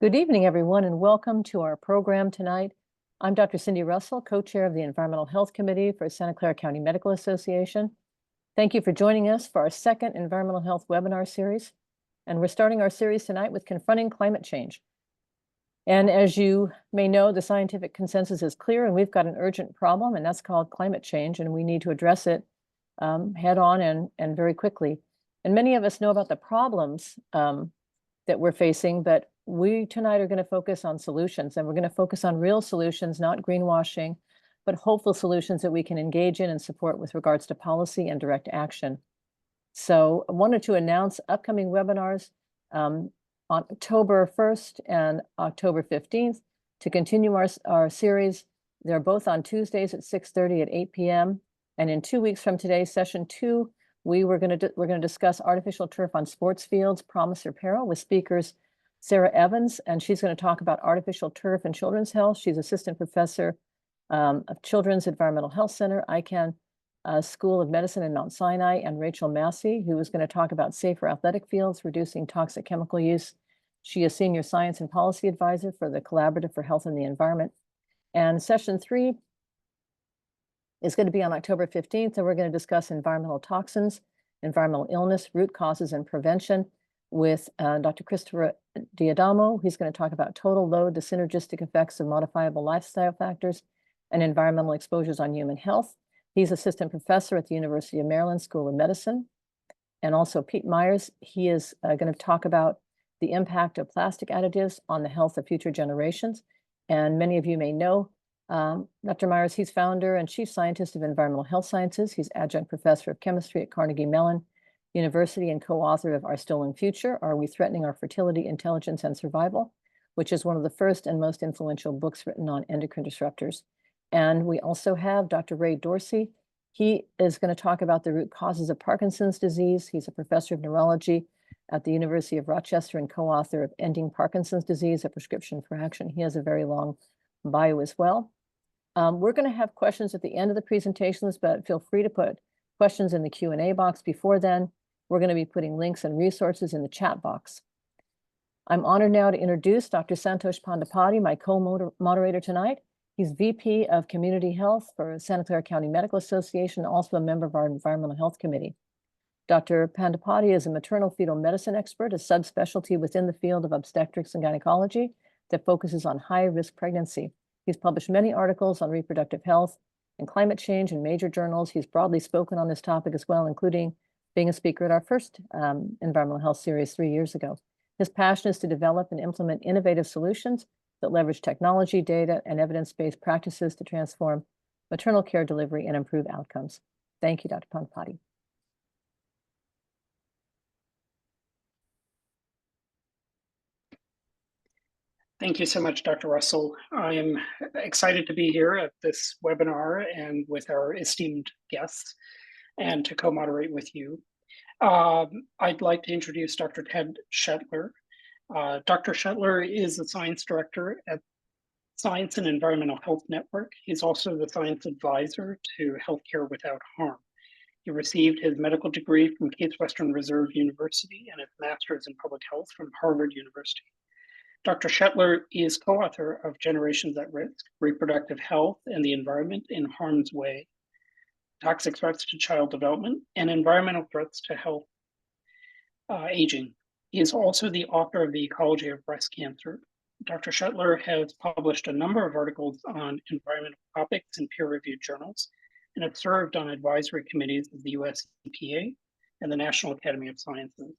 Good evening, everyone, and welcome to our program tonight. I'm Dr. Cindy Russell, co-chair of the Environmental Health Committee for Santa Clara County Medical Association. Thank you for joining us for our second Environmental Health webinar series. And we're starting our series tonight with Confronting Climate Change. And as you may know, the scientific consensus is clear, and we've got an urgent problem, and that's called climate change, and we need to address it head on and very quickly. And many of us know about the problems that we're facing, but we tonight are going to focus on solutions, and we're going to focus on real solutions, not greenwashing, but hopeful solutions that we can engage in and support with regards to policy and direct action. So I wanted to announce upcoming webinars on October 1st and October 15th to continue our series. They're both on Tuesdays at 6:30 at 8 p.m. And in 2 weeks from today, session 2, we're going to discuss artificial turf on sports fields, promise or peril, with speakers Sarah Evans, and she's going to talk about artificial turf and children's health. She's assistant professor of Children's Environmental Health Center, ICANN School of Medicine in Mount Sinai, and Rachel Massey, who is going to talk about safer athletic fields, reducing toxic chemical use. She is senior science and policy advisor for the Collaborative for Health and the Environment. And session 3 is going to be on October 15th, and we're going to discuss environmental toxins, environmental illness, root causes, and prevention with Dr. Christopher Diadamo. He's going to talk about total load, the synergistic effects of modifiable lifestyle factors, and environmental exposures on human health. He's assistant professor at the University of Maryland School of Medicine. And also Pete Myers, he is going to talk about the impact of plastic additives on the health of future generations. And many of you may know Dr. Myers. He's founder and chief scientist of environmental health sciences. He's adjunct professor of chemistry at Carnegie Mellon University and co-author of Our Stolen Future, Are We Threatening Our Fertility, Intelligence, and Survival?, which is one of the first and most influential books written on endocrine disruptors. And we also have Dr. Ray Dorsey. He is going to talk about the root causes of Parkinson's disease. He's a professor of neurology at the University of Rochester and co-author of Ending Parkinson's Disease, A Prescription for Action. He has a very long bio as well. We're going to have questions at the end of the presentations, but feel free to put questions in the Q&A box before then. We're going to be putting links and resources in the chat box. I'm honored now to introduce Dr. Santosh Pandapati, my co-moderator tonight. He's VP of Community Health for Santa Clara County Medical Association, also a member of our Environmental Health Committee. Dr. Pandapati is a maternal fetal medicine expert, a subspecialty within the field of obstetrics and gynecology that focuses on high-risk pregnancy. He's published many articles on reproductive health and climate change in major journals. He's broadly spoken on this topic as well, including being a speaker at our first environmental health series 3 years ago. His passion is to develop and implement innovative solutions that leverage technology, data, and evidence-based practices to transform maternal care delivery and improve outcomes. Thank you, Dr. Pandapati. Thank you so much, Dr. Russell. I am excited to be here at this webinar and with our esteemed guests and to co-moderate with you. I'd like to introduce Dr. Ted Shetler. Dr. Shetler is the science director at Science and Environmental Health Network. He's also the science advisor to Healthcare Without Harm. He received his medical degree from Case Western Reserve University and his master's in public health from Harvard University. Dr. Shetler is co-author of Generations at Risk, Reproductive Health and the Environment in Harm's Way, Toxic Threats to Child Development, and Environmental Threats to Health Aging. He is also the author of The Ecology of Breast Cancer. Dr. Shetler has published a number of articles on environmental topics in peer-reviewed journals and has served on advisory committees of the US EPA and the National Academy of Sciences.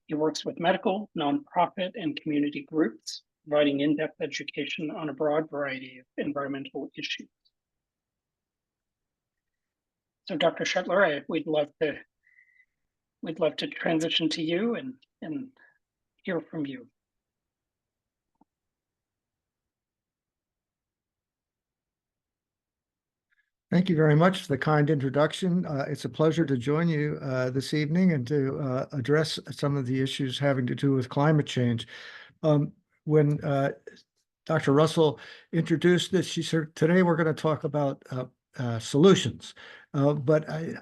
He works with medical, nonprofit, and community groups, providing in-depth education on a broad variety of environmental issues. So, Dr. Shetler, we'd love to transition to you and hear from you. Thank you very much for the kind introduction. It's a pleasure to join you this evening and to address some of the issues having to do with climate change. When Dr. Russell introduced this, she said, today we're going to talk about solutions. But I'm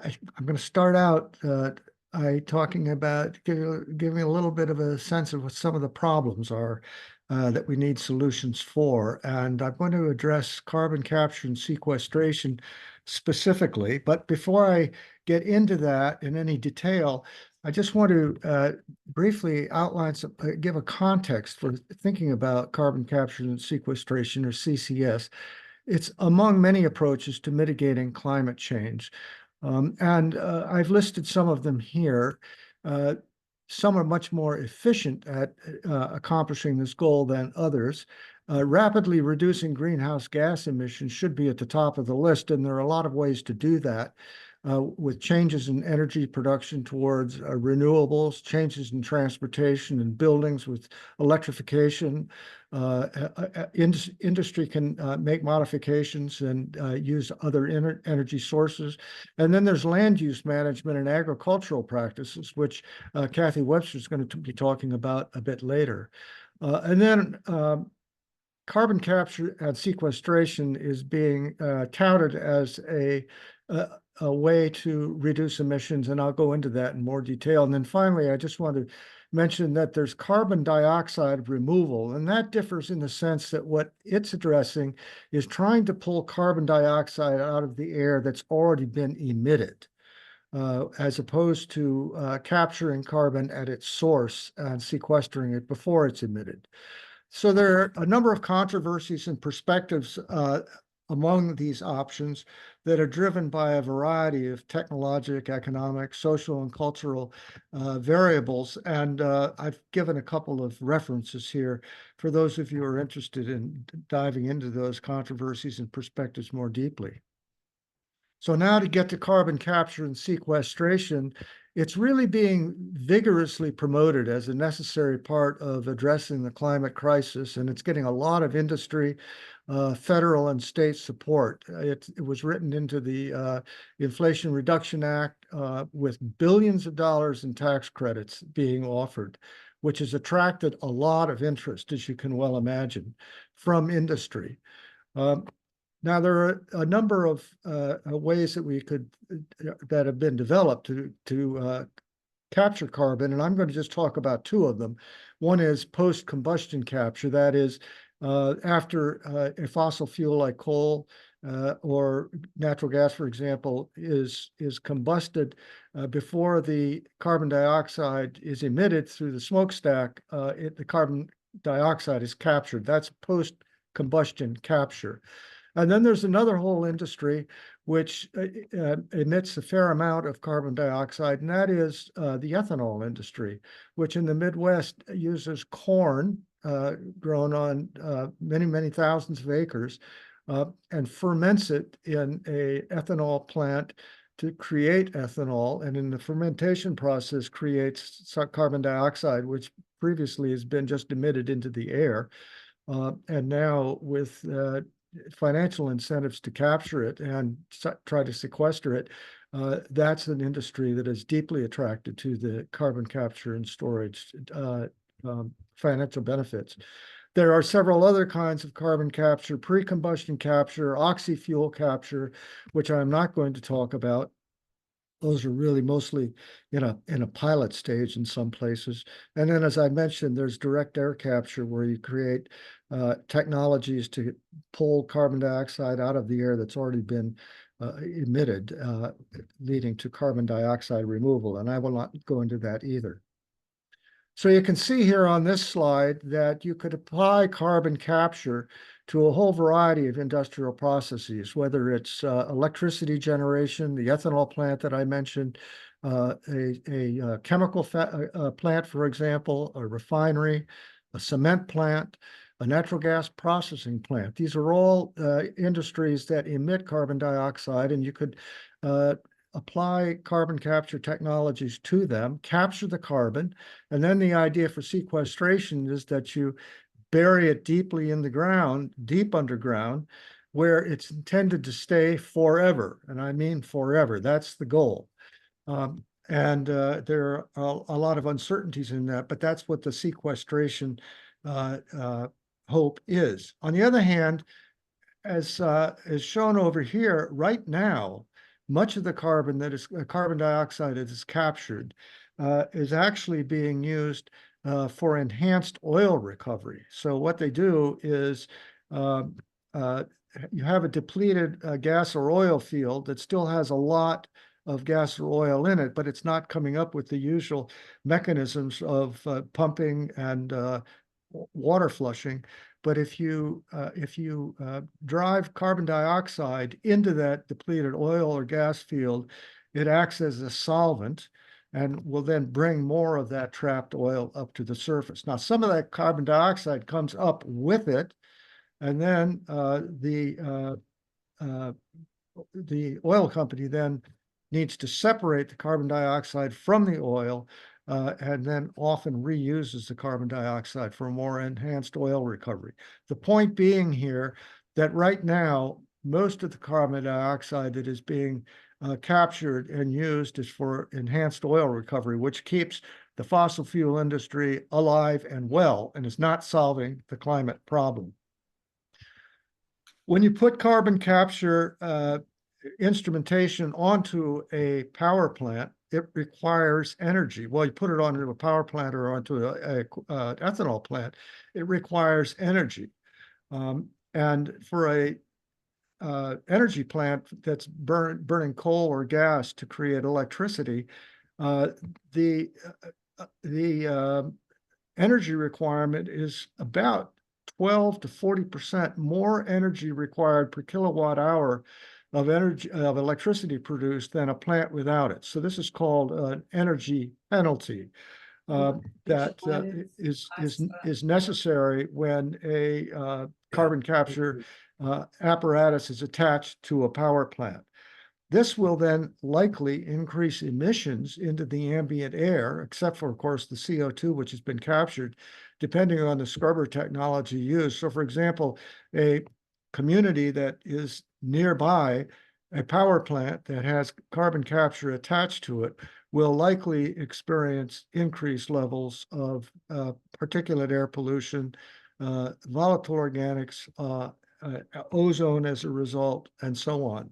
going to start out by talking about giving a little bit of a sense of what some of the problems are that we need solutions for. And I'm going to address carbon capture and sequestration specifically. But before I get into that in any detail, I just want to briefly outline give a context for thinking about carbon capture and sequestration, or CCS. It's among many approaches to mitigating climate change. I've listed some of them here. Some are much more efficient at accomplishing this goal than others. Rapidly reducing greenhouse gas emissions should be at the top of the list, and there are a lot of ways to do that. With changes in energy production towards renewables, changes in transportation and buildings with electrification. Industry can make modifications and use other energy sources. And then there's land use management and agricultural practices, which Kathy Webster is going to be talking about a bit later. And then carbon capture and sequestration is being touted as a way to reduce emissions, and I'll go into that in more detail. And then finally, I just want to mention that there's carbon dioxide removal, and that differs in the sense that what it's addressing is trying to pull carbon dioxide out of the air that's already been emitted, as opposed to capturing carbon at its source and sequestering it before it's emitted. So there are a number of controversies and perspectives among these options that are driven by a variety of technologic, economic, social, and cultural variables. And I've given a couple of references here for those of you who are interested in diving into those controversies and perspectives more deeply. So now to get to carbon capture and sequestration, it's really being vigorously promoted as a necessary part of addressing the climate crisis, and it's getting a lot of industry, federal and state support. It was written into the Inflation Reduction Act with billions of dollars in tax credits being offered, which has attracted a lot of interest, as you can well imagine, from industry. Now, there are a number of ways that we could that have been developed to capture carbon, and I'm going to just talk about two of them. One is post-combustion capture, that is, after a fossil fuel like coal or natural gas, for example, is combusted before the carbon dioxide is emitted through the smokestack. The carbon dioxide is captured. That's post-combustion capture. And then there's another whole industry which emits a fair amount of carbon dioxide, and that is the ethanol industry, which in the Midwest uses corn grown on many, many thousands of acres and ferments it in a ethanol plant to create ethanol, and in the fermentation process creates carbon dioxide, which previously has been just emitted into the air. And now with financial incentives to capture it and try to sequester it, that's an industry that is deeply attracted to the carbon capture and storage financial benefits. There are several other kinds of carbon capture: pre-combustion capture, oxy-fuel capture, which I'm not going to talk about. Those are really mostly in a pilot stage in some places. And then, as I mentioned, there's direct air capture, where you create technologies to pull carbon dioxide out of the air that's already been emitted, leading to carbon dioxide removal. And I will not go into that either. So you can see here on this slide that you could apply carbon capture to a whole variety of industrial processes, whether it's electricity generation, the ethanol plant that I mentioned, a chemical plant, for example, a refinery, a cement plant, a natural gas processing plant. These are all industries that emit carbon dioxide, and you could apply carbon capture technologies to them, capture the carbon, and then the idea for sequestration is that you bury it deeply in the ground, deep underground, where it's intended to stay forever. And I mean forever. That's the goal. There are a lot of uncertainties in that, but that's what the sequestration hope is. On the other hand, as shown over here, right now, much of the carbon that is carbon dioxide that is captured is actually being used for enhanced oil recovery. So what they do is you have a depleted gas or oil field that still has a lot of gas or oil in it, but it's not coming up with the usual mechanisms of pumping and water flushing. But if you drive carbon dioxide into that depleted oil or gas field, it acts as a solvent and will then bring more of that trapped oil up to the surface. Now, some of that carbon dioxide comes up with it, and then the oil company then needs to separate the carbon dioxide from the oil, and then often reuses the carbon dioxide for more enhanced oil recovery. The point being here that right now, most of the carbon dioxide that is being captured and used is for enhanced oil recovery, which keeps the fossil fuel industry alive and well, and is not solving the climate problem. When you put carbon capture instrumentation onto a power plant, it requires energy. Well, you put it onto a power plant or onto a ethanol plant, it requires energy. And for a energy plant that's burning coal or gas to create electricity, the energy requirement is about 12 to 40% more energy required per kilowatt hour of electricity produced than a plant without it. So this is called an energy penalty that is necessary when a carbon capture apparatus is attached to a power plant. This will then likely increase emissions into the ambient air, except for, of course, the CO2, which has been captured, depending on the scrubber technology used. So, for example, a community that is nearby a power plant that has carbon capture attached to it will likely experience increased levels of particulate air pollution, volatile organics, ozone as a result, and so on.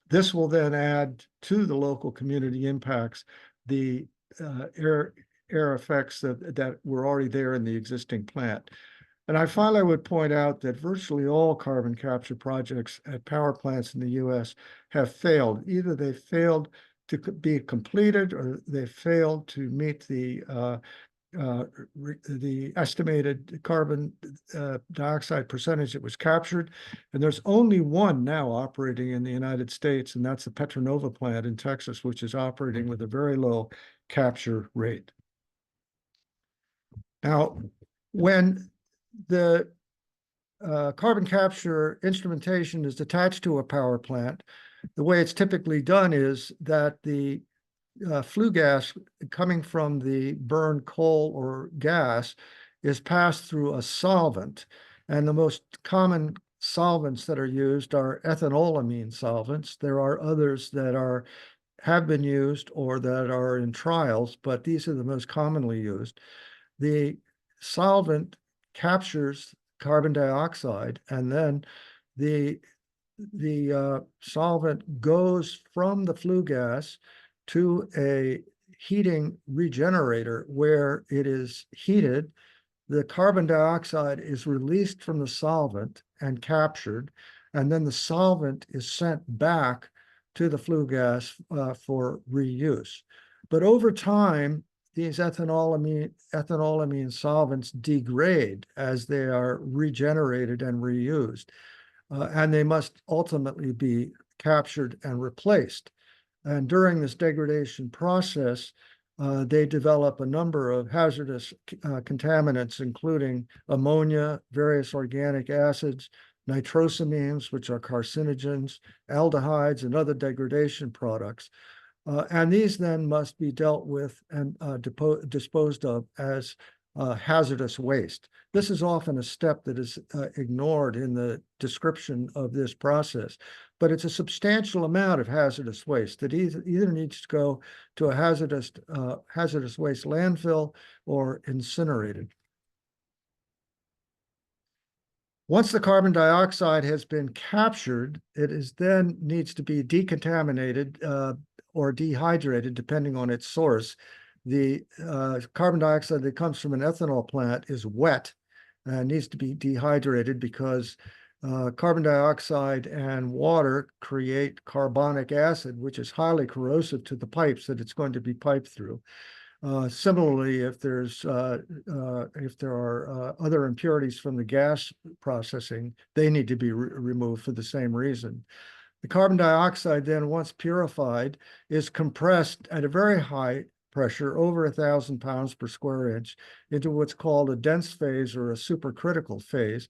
This will then add to the local community impacts the air effects that were already there in the existing plant. And I finally would point out that virtually all carbon capture projects at power plants in the US have failed. Either they failed to be completed or they failed to meet the estimated carbon dioxide percentage that was captured. And there's only one now operating in the United States, and that's the Petronova plant in Texas, which is operating with a very low capture rate. Now, when the carbon capture instrumentation is attached to a power plant, the way it's typically done is that the flue gas coming from the burned coal or gas is passed through a solvent. And the most common solvents that are used are ethanolamine solvents. There are others that have been used or that are in trials, but these are the most commonly used. The solvent captures carbon dioxide, and then the solvent goes from the flue gas to a heating regenerator where it is heated. The carbon dioxide is released from the solvent and captured, and then the solvent is sent back to the flue gas for reuse. But over time, these ethanolamine solvents degrade as they are regenerated and reused, and they must ultimately be captured and replaced. And during this degradation process, they develop a number of hazardous contaminants, including ammonia, various organic acids, nitrosamines, which are carcinogens, aldehydes, and other degradation products. And these then must be dealt with and disposed of as hazardous waste. This is often a step that is ignored in the description of this process, but it's a substantial amount of hazardous waste that either needs to go to a hazardous waste landfill or incinerated. Once the carbon dioxide has been captured, it is then needs to be decontaminated or dehydrated, depending on its source. The carbon dioxide that comes from an ethanol plant is wet and needs to be dehydrated because carbon dioxide and water create carbonic acid, which is highly corrosive to the pipes that it's going to be piped through. Similarly, if there are other impurities from the gas processing, they need to be removed for the same reason. The carbon dioxide then, once purified, is compressed at a very high pressure, over 1,000 pounds per square inch, into what's called a dense phase or a supercritical phase.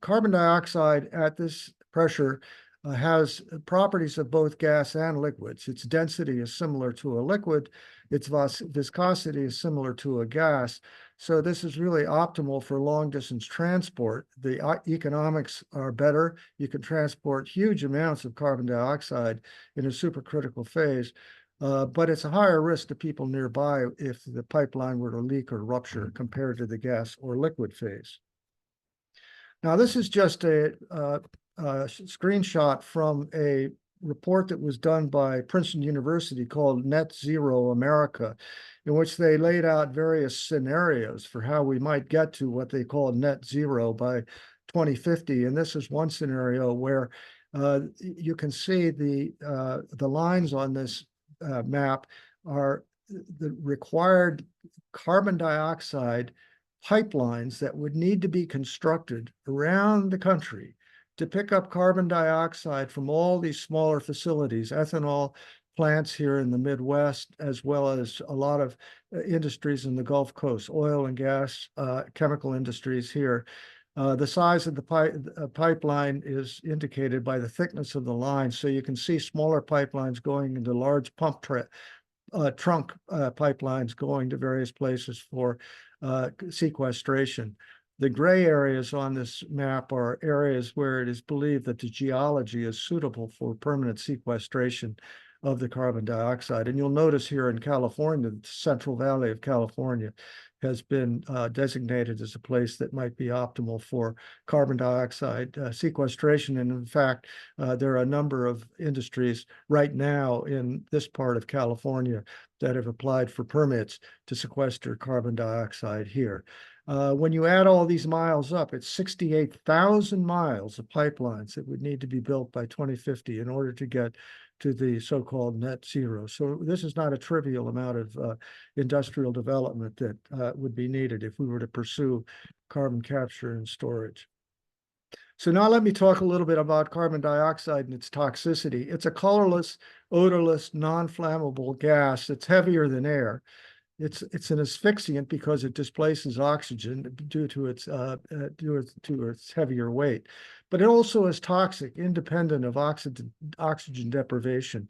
Carbon dioxide at this pressure has properties of both gas and liquids. Its density is similar to a liquid. Its viscosity is similar to a gas. So this is really optimal for long distance transport. The economics are better. You can transport huge amounts of carbon dioxide in a supercritical phase, but it's a higher risk to people nearby if the pipeline were to leak or rupture compared to the gas or liquid phase. Now, this is just a screenshot from a report that was done by Princeton University called Net Zero America, in which they laid out various scenarios for how we might get to what they call net zero by 2050. And this is one scenario where you can see the lines on this map are the required carbon dioxide pipelines that would need to be constructed around the country to pick up carbon dioxide from all these smaller facilities, ethanol plants here in the Midwest, as well as a lot of industries in the Gulf Coast, oil and gas, chemical industries here. The size of the pipeline is indicated by the thickness of the line. So you can see smaller pipelines going into large pump trunk pipelines going to various places for sequestration. The gray areas on this map are areas where it is believed that the geology is suitable for permanent sequestration of the carbon dioxide. And you'll notice here in California, the Central Valley of California has been designated as a place that might be optimal for carbon dioxide sequestration. And in fact, there are a number of industries right now in this part of California that have applied for permits to sequester carbon dioxide here. When you add all these miles up, it's 68,000 miles of pipelines that would need to be built by 2050 in order to get to the so-called net zero. So this is not a trivial amount of industrial development that would be needed if we were to pursue carbon capture and storage. So now let me talk a little bit about carbon dioxide and its toxicity. It's a colorless, odorless, non-flammable gas that's heavier than air. It's an asphyxiant because it displaces oxygen due to its heavier weight, but it also is toxic, independent of oxygen deprivation,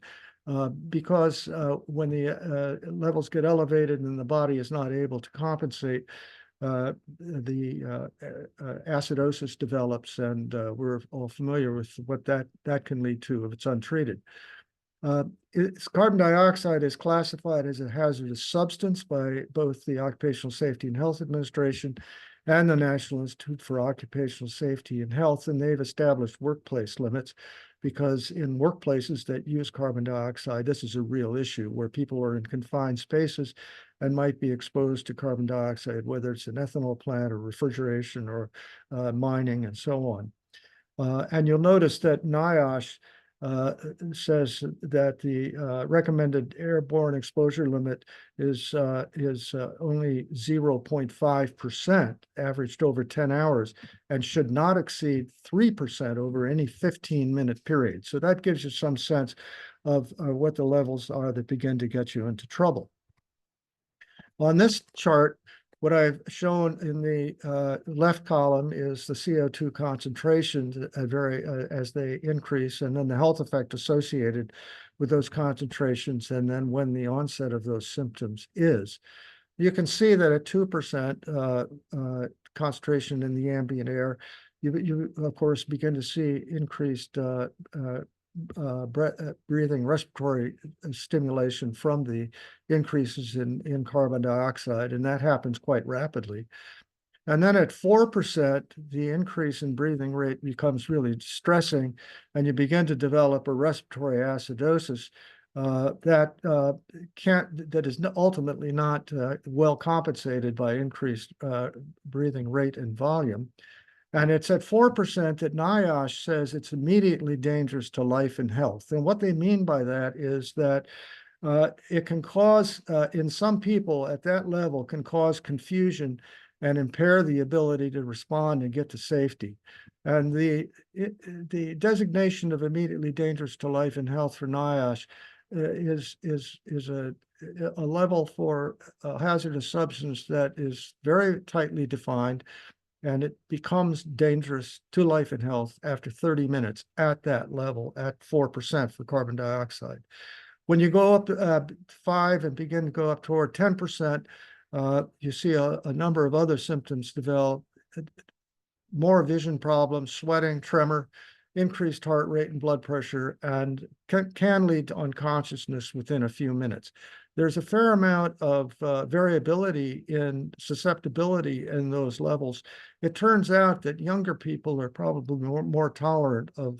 because when the levels get elevated and the body is not able to compensate, the acidosis develops, and we're all familiar with what that can lead to if it's untreated. Carbon dioxide is classified as a hazardous substance by both the Occupational Safety and Health Administration and the National Institute for Occupational Safety and Health, and they've established workplace limits because in workplaces that use carbon dioxide, this is a real issue where people are in confined spaces and might be exposed to carbon dioxide, whether it's an ethanol plant or refrigeration or mining and so on. And you'll notice that NIOSH says that the recommended airborne exposure limit is only 0.5% averaged over 10 hours and should not exceed 3% over any 15-minute period. So that gives you some sense of what the levels are that begin to get you into trouble. On this chart, what I've shown in the left column is the CO2 concentrations as they increase, and then the health effect associated with those concentrations, and then when the onset of those symptoms is. You can see that at 2% concentration in the ambient air, you of course begin to see increased breathing respiratory stimulation from the increases in carbon dioxide, and that happens quite rapidly. And then at 4%, the increase in breathing rate becomes really distressing, and you begin to develop a respiratory acidosis, that is ultimately not well compensated by increased breathing rate and volume. And it's at 4% that NIOSH says it's immediately dangerous to life and health. And what they mean by that is that it can cause, in some people at that level, can cause confusion and impair the ability to respond and get to safety. And the designation of immediately dangerous to life and health for NIOSH is a level for a hazardous substance that is very tightly defined, and it becomes dangerous to life and health after 30 minutes at that level, at 4% for carbon dioxide. When you go up to 5 and begin to go up toward 10%, you see a number of other symptoms develop: more vision problems, sweating, tremor, increased heart rate and blood pressure, and can lead to unconsciousness within a few minutes. There's a fair amount of variability in susceptibility in those levels. It turns out that younger people are probably more tolerant of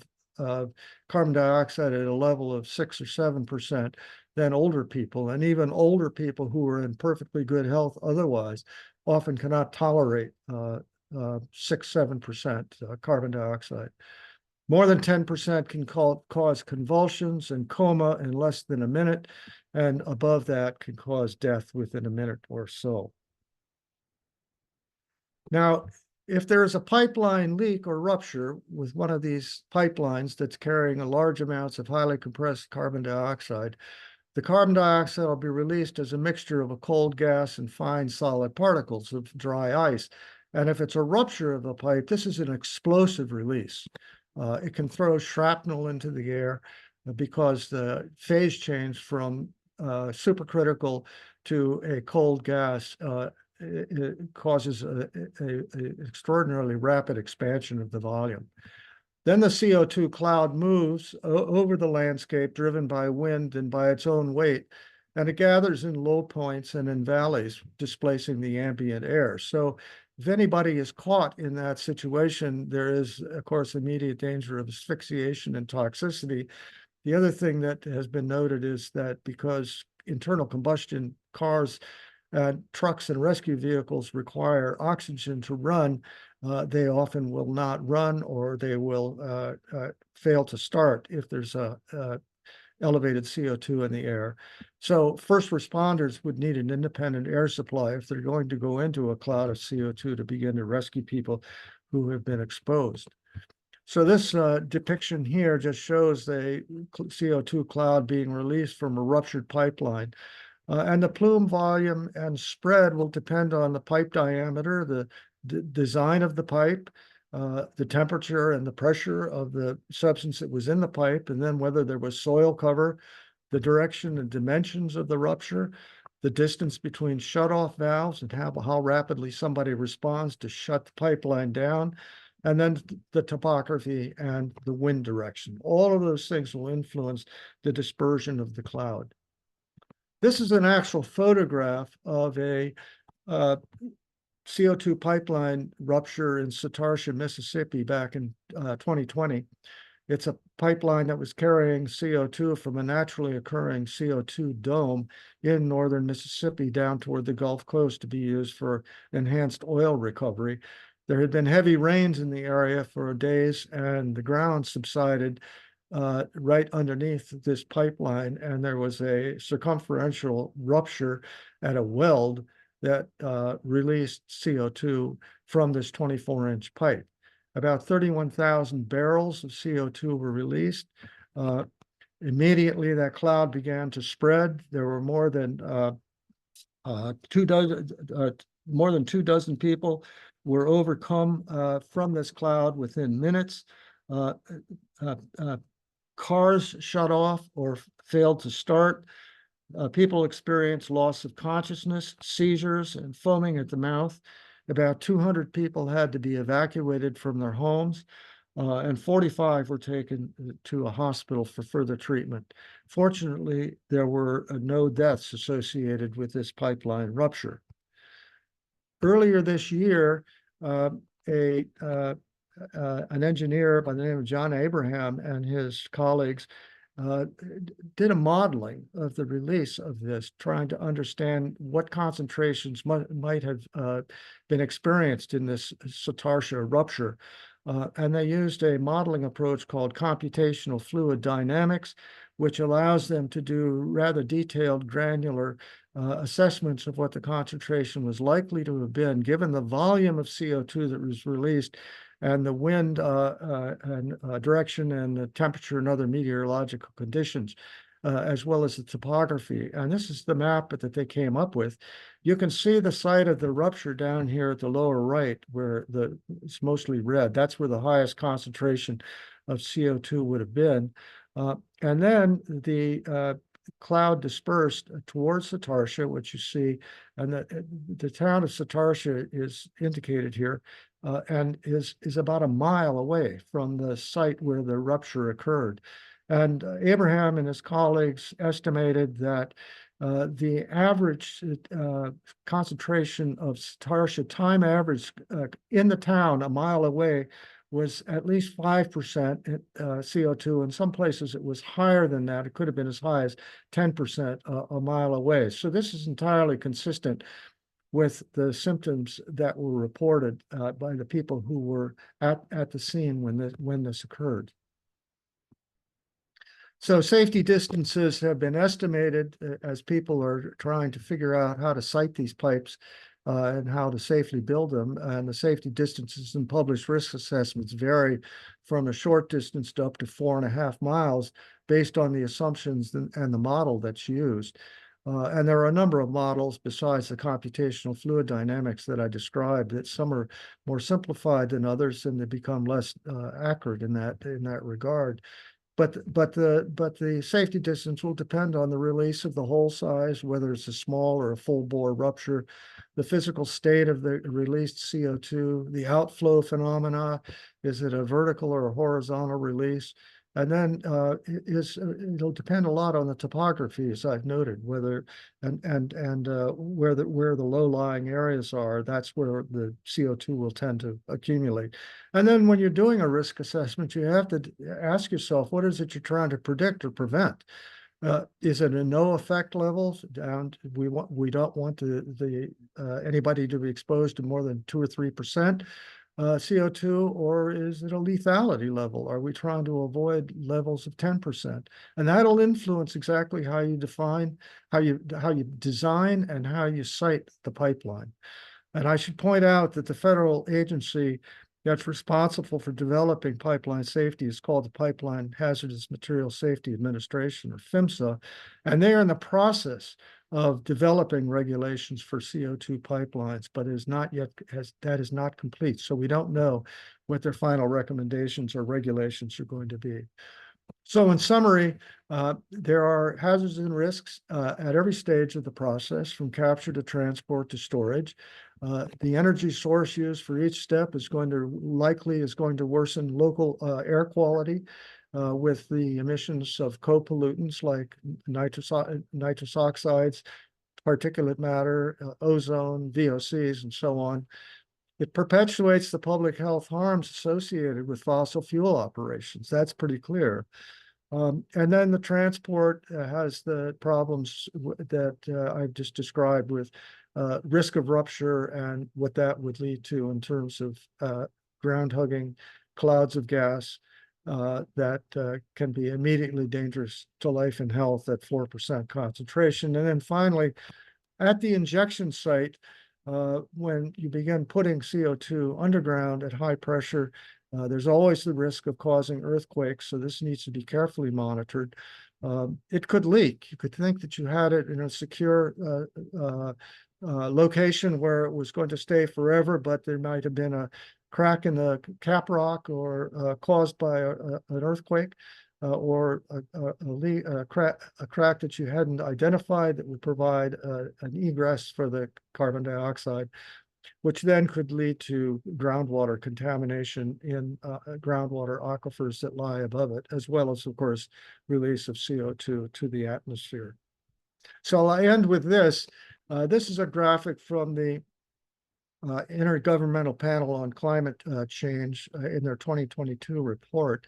carbon dioxide at a level of 6 or 7% than older people. And even older people who are in perfectly good health otherwise often cannot tolerate 6-7% carbon dioxide. More than 10% can cause convulsions and coma in less than a minute, and above that can cause death within a minute or so. Now, if there is a pipeline leak or rupture with one of these pipelines that's carrying large amounts of highly compressed carbon dioxide, the carbon dioxide will be released as a mixture of a cold gas and fine solid particles of dry ice. And if it's a rupture of a pipe, this is an explosive release. It can throw shrapnel into the air because the phase change from supercritical to a cold gas it causes an extraordinarily rapid expansion of the volume. Then the CO2 cloud moves over the landscape, driven by wind and by its own weight, and it gathers in low points and in valleys, displacing the ambient air. So if anybody is caught in that situation, there is, of course, immediate danger of asphyxiation and toxicity. The other thing that has been noted is that because internal combustion cars, trucks and rescue vehicles require oxygen to run, they often will not run, or they will fail to start if there's a elevated CO2 in the air. So first responders would need an independent air supply if they're going to go into a cloud of CO2 to begin to rescue people who have been exposed. So this depiction here just shows the CO2 cloud being released from a ruptured pipeline. And the plume volume and spread will depend on the pipe diameter, the design of the pipe, the temperature and the pressure of the substance that was in the pipe, and then whether there was soil cover, the direction and dimensions of the rupture, the distance between shutoff valves and how rapidly somebody responds to shut the pipeline down, and then the topography and the wind direction. All of those things will influence the dispersion of the cloud. This is an actual photograph of a CO2 pipeline rupture in Satartia, Mississippi back in 2020. It's a pipeline that was carrying CO2 from a naturally occurring CO2 dome in northern Mississippi down toward the Gulf Coast to be used for enhanced oil recovery. There had been heavy rains in the area for days, and the ground subsided right underneath this pipeline, and there was a circumferential rupture at a weld that released CO2 from this 24-inch pipe. About 31,000 barrels of CO2 were released. Immediately, that cloud began to spread. There were more than 2 dozen people were overcome from this cloud within minutes. Cars shut off or failed to start. People experienced loss of consciousness, seizures, and foaming at the mouth. About 200 people had to be evacuated from their homes, and 45 were taken to a hospital for further treatment. Fortunately, there were no deaths associated with this pipeline rupture. Earlier this year, an engineer by the name of John Abraham and his colleagues did a modeling of the release of this, trying to understand what concentrations might have been experienced in this Satartia rupture. And they used a modeling approach called computational fluid dynamics, which allows them to do rather detailed granular assessments of what the concentration was likely to have been given the volume of CO2 that was released and the wind and direction and the temperature and other meteorological conditions, as well as the topography. And this is the map that they came up with. You can see the site of the rupture down here at the lower right, where it's mostly red. That's where the highest concentration of CO2 would have been. And then the cloud dispersed towards Satartia, which you see, and the town of Satartia is indicated here, and is about a mile away from the site where the rupture occurred. And Abraham and his colleagues estimated that the average concentration of Satartia time average in the town a mile away was at least 5% CO2. In some places, it was higher than that. It could have been as high as 10% a mile away. So this is entirely consistent with the symptoms that were reported by the people who were at the scene when this occurred. So safety distances have been estimated as people are trying to figure out how to site these pipes and how to safely build them. And the safety distances in published risk assessments vary from a short distance to up to 4.5 miles based on the assumptions and the model that's used. And there are a number of models besides the computational fluid dynamics that I described, that some are more simplified than others, and they become less accurate in that regard. But the safety distance will depend on the release of the hole size, whether it's a small or a full bore rupture, the physical state of the released CO2, the outflow phenomena, is it a vertical or a horizontal release? And then it'll depend a lot on the topography, as I've noted, whether and where the low-lying areas are. That's where the CO2 will tend to accumulate. And then when you're doing a risk assessment, you have to ask yourself, what is it you're trying to predict or prevent? Is it a no effect level? We don't want anybody to be exposed to more than 2 or 3%. CO2, or is it a lethality level? Are we trying to avoid levels of 10%? And that'll influence exactly how you define, how you design, and how you site the pipeline. And I should point out that the federal agency that's responsible for developing pipeline safety is called the Pipeline Hazardous Materials Safety Administration, or PHMSA, and they are in the process of developing regulations for CO2 pipelines, but that is not complete. So we don't know what their final recommendations or regulations are going to be. So in summary, there are hazards and risks at every stage of the process, from capture to transport to storage. The energy source used for each step is going to worsen local air quality with the emissions of co-pollutants like nitrous oxides, particulate matter, ozone, VOCs, and so on. It perpetuates the public health harms associated with fossil fuel operations. That's pretty clear. And then the transport has the problems that I've just described, with risk of rupture and what that would lead to in terms of ground hugging, clouds of gas that can be immediately dangerous to life and health at 4% concentration. And then finally, at the injection site, when you begin putting CO2 underground at high pressure, there's always the risk of causing earthquakes, so this needs to be carefully monitored. It could leak. You could think that you had it in a secure location where it was going to stay forever, but there might have been a crack in the caprock, or caused by an earthquake, or a crack that you hadn't identified that would provide an egress for the carbon dioxide, which then could lead to groundwater contamination in groundwater aquifers that lie above it, as well as, of course, release of CO2 to the atmosphere. So I end with this. This is a graphic from the Intergovernmental Panel on Climate Change in their 2022 report.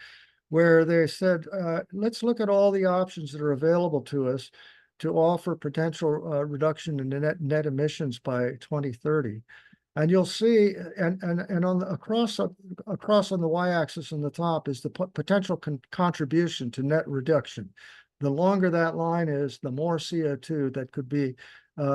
where they said, let's look at all the options that are available to us to offer potential reduction in the net emissions by 2030. And you'll see, and on the across on the y-axis on the top is the potential contribution to net reduction. The longer that line is, the more CO2 that could be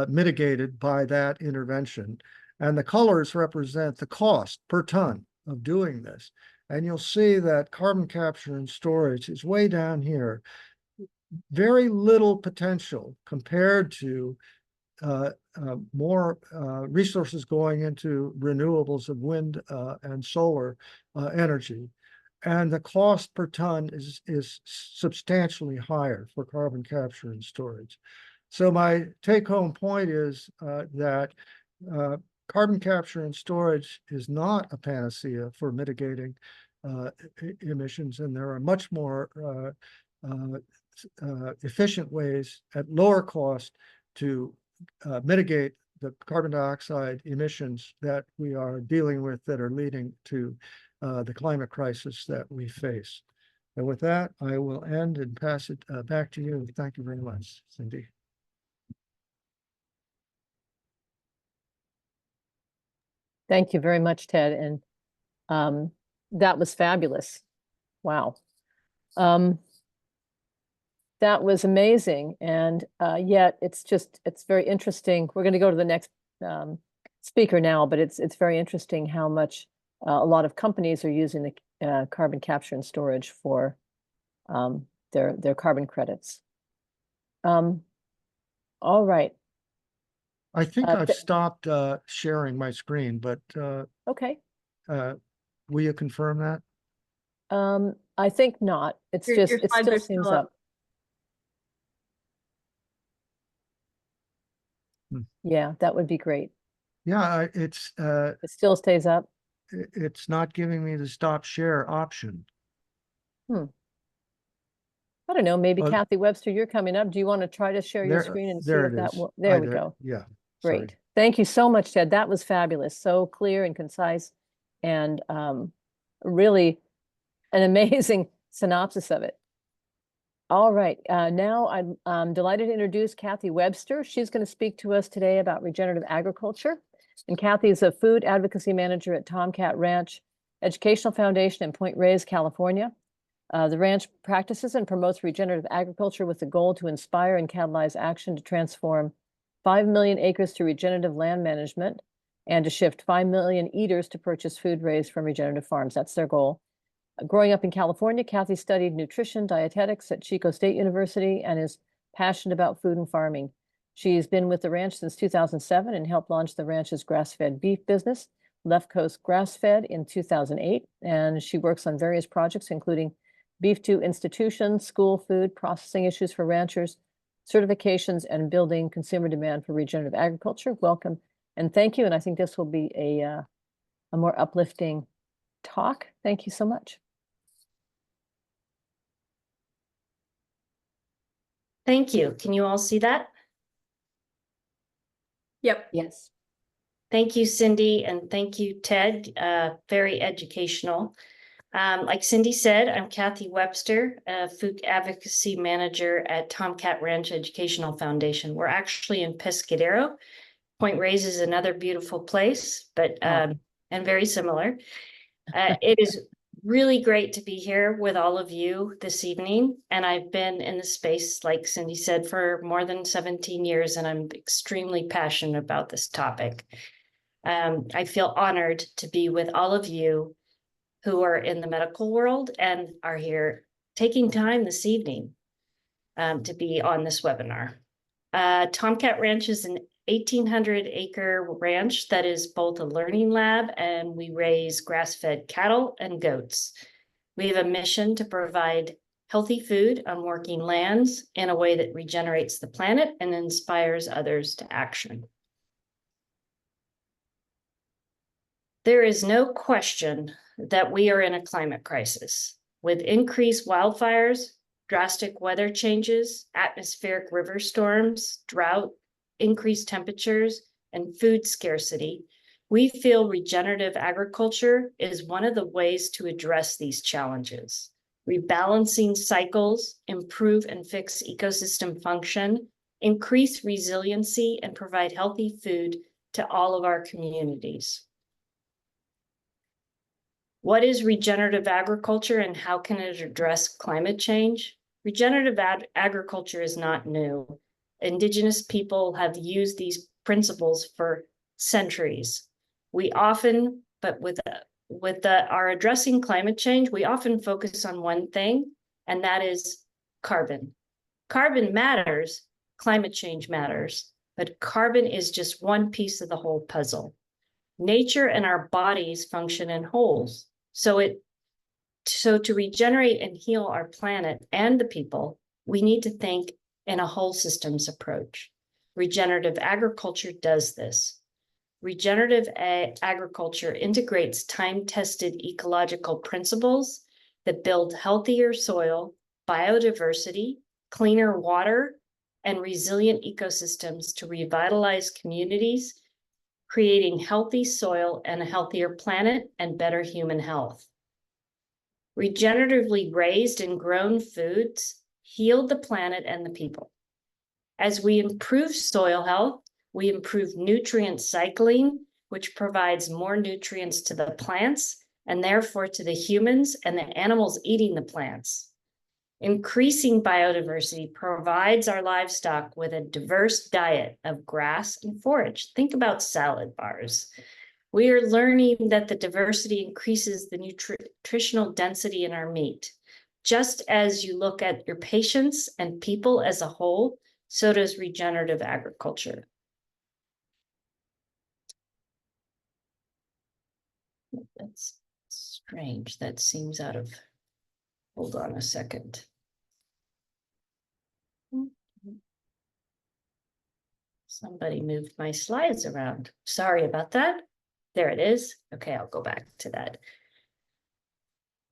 mitigated by that intervention. And the colors represent the cost per ton of doing this. And you'll see that carbon capture and storage is way down here. Very little potential compared to more resources going into renewables of wind and solar energy. And the cost per ton is substantially higher for carbon capture and storage. So my take-home point is that carbon capture and storage is not a panacea for mitigating emissions, and there are much more efficient ways at lower cost to mitigate the carbon dioxide emissions that we are dealing with that are leading to the climate crisis that we face. And with that, I will end and pass it back to you. Thank you very much, Cindy. Thank you very much, Ted. And that was fabulous. Wow. That was amazing. And yet it's very interesting. We're going to go to the next speaker now, but it's very interesting how much a lot of companies are using the carbon capture and storage for their carbon credits. All right. I think I've stopped sharing my screen, but okay. Will you confirm that? I think not. It's just, it still seems up. Yeah, that would be great. Yeah, it still stays up. It's not giving me the stop share option. I don't know, maybe Kathy Webster, you're coming up. Do you want to try to share your screen and see if that will? There we go. Yeah. Great. Sorry. Thank you so much, Ted. That was fabulous. So clear and concise and really an amazing synopsis of it. All right. Now I'm delighted to introduce Kathy Webster. She's going to speak to us today about regenerative agriculture. And Kathy is a food advocacy manager at Tomcat Ranch Educational Foundation in Point Reyes, California. The ranch practices and promotes regenerative agriculture with the goal to inspire and catalyze action to transform 5 million acres to regenerative land management and to shift 5 million eaters to purchase food raised from regenerative farms. That's their goal. Growing up in California, Kathy studied nutrition dietetics at Chico State University and is passionate about food and farming. She's been with the ranch since 2007 and helped launch the ranch's grass-fed beef business, Left Coast Grass-Fed, in 2008. And she works on various projects, including beef to institutions, school food, processing issues for ranchers, certifications, and building consumer demand for regenerative agriculture. Welcome and thank you. And I think this will be a more uplifting talk. Thank you so much. Thank you. Can you all see that? Yep. Yes. Thank you, Cindy, and thank you, Ted. Very educational. Like Cindy said, I'm Kathy Webster, a food advocacy manager at Tomcat Ranch Educational Foundation. We're actually in Pescadero. Point Reyes is another beautiful place, but and very similar. It is really great to be here with all of you this evening. And I've been in the space, like Cindy said, for more than 17 years, and I'm extremely passionate about this topic. I feel honored to be with all of you who are in the medical world and are here taking time this evening to be on this webinar. Tomcat Ranch is an 1,800-acre ranch that is both a learning lab, and we raise grass-fed cattle and goats. We have a mission to provide healthy food on working lands in a way that regenerates the planet and inspires others to action. There is no question that we are in a climate crisis. With increased wildfires, drastic weather changes, atmospheric river storms, drought, increased temperatures, and food scarcity, we feel regenerative agriculture is one of the ways to address these challenges. rebalancing cycles, improve and fix ecosystem function, increase resiliency, and provide healthy food to all of our communities. What is regenerative agriculture and how can it address climate change? Regenerative agriculture is not new. Indigenous people have used these principles for centuries. We often, but with our addressing climate change, we often focus on one thing, and that is carbon. Carbon matters, climate change matters, but carbon is just one piece of the whole puzzle. Nature and our bodies function in wholes. So to regenerate and heal our planet and the people, we need to think in a whole systems approach. Regenerative agriculture does this. Regenerative agriculture integrates time-tested ecological principles that build healthier soil, biodiversity, cleaner water, and resilient ecosystems to revitalize communities, creating healthy soil and a healthier planet and better human health. Regeneratively raised and grown foods heal the planet and the people. As we improve soil health, we improve nutrient cycling, which provides more nutrients to the plants and therefore to the humans and the animals eating the plants. Increasing biodiversity provides our livestock with a diverse diet of grass and forage. Think about salad bars. We are learning that the diversity increases the nutritional density in our meat. Just as you look at your patients and people as a whole, so does regenerative agriculture. That's strange. That seems out of, hold on a second. Somebody moved my slides around. Sorry about that. There it is. Okay, I'll go back to that.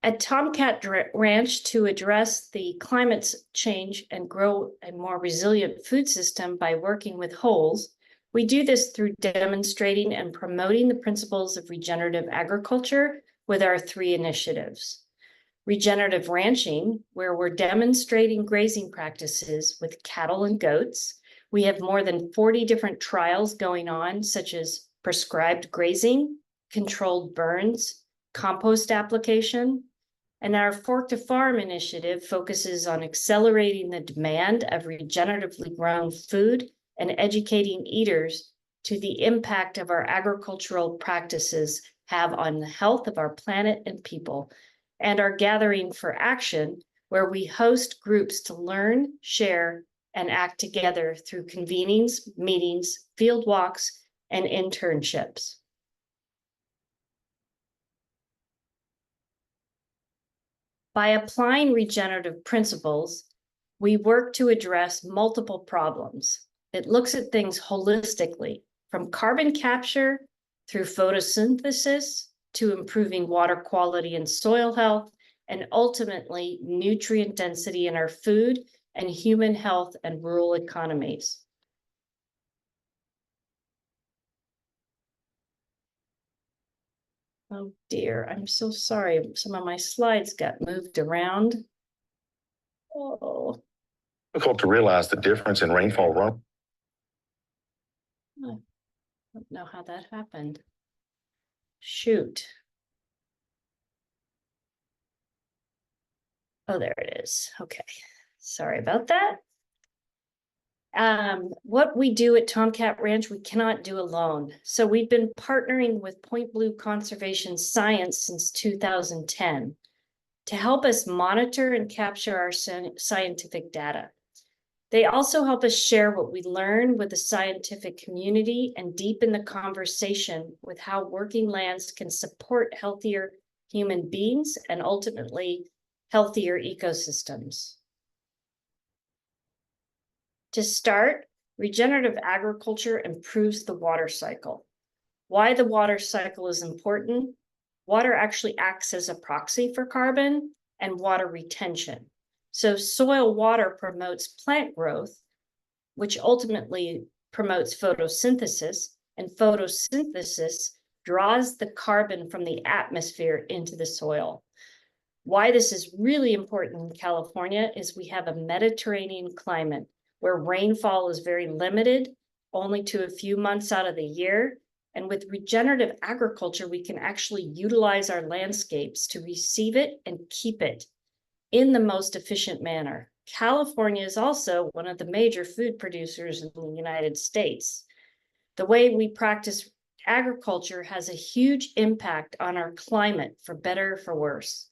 At Tomcat Ranch, to address the climate change and grow a more resilient food system by working with wholes, we do this through demonstrating and promoting the principles of regenerative agriculture with our 3 initiatives. Regenerative ranching, where we're demonstrating grazing practices with cattle and goats. We have more than 40 different trials going on, such as prescribed grazing, controlled burns, compost application. And our Fork to Farm initiative focuses on accelerating the demand of regeneratively grown food and educating eaters to the impact of our agricultural practices have on the health of our planet and people, and our Gathering for Action, where we host groups to learn, share, and act together through convenings, meetings, field walks, and internships. By applying regenerative principles, we work to address multiple problems. It looks at things holistically, from carbon capture through photosynthesis to improving water quality and soil health, and ultimately nutrient density in our food and human health and rural economies. Oh dear, I'm so sorry. Some of my slides got moved around. Oh. Difficult to realize the difference in rainfall run. I don't know how that happened. Shoot. Oh, there it is. Okay. Sorry about that. What we do at Tomcat Ranch, we cannot do alone. So we've been partnering with Point Blue Conservation Science since 2010 to help us monitor and capture our scientific data. They also help us share what we learn with the scientific community and deepen the conversation with how working lands can support healthier human beings and ultimately healthier ecosystems. To start, regenerative agriculture improves the water cycle. Why the water cycle is important? Water actually acts as a proxy for carbon and water retention. So soil water promotes plant growth, which ultimately promotes photosynthesis, and photosynthesis draws the carbon from the atmosphere into the soil. Why this is really important in California is we have a Mediterranean climate where rainfall is very limited, only to a few months out of the year. And with regenerative agriculture, we can actually utilize our landscapes to receive it and keep it in the most efficient manner. California is also one of the major food producers in the United States. The way we practice agriculture has a huge impact on our climate, for better or for worse.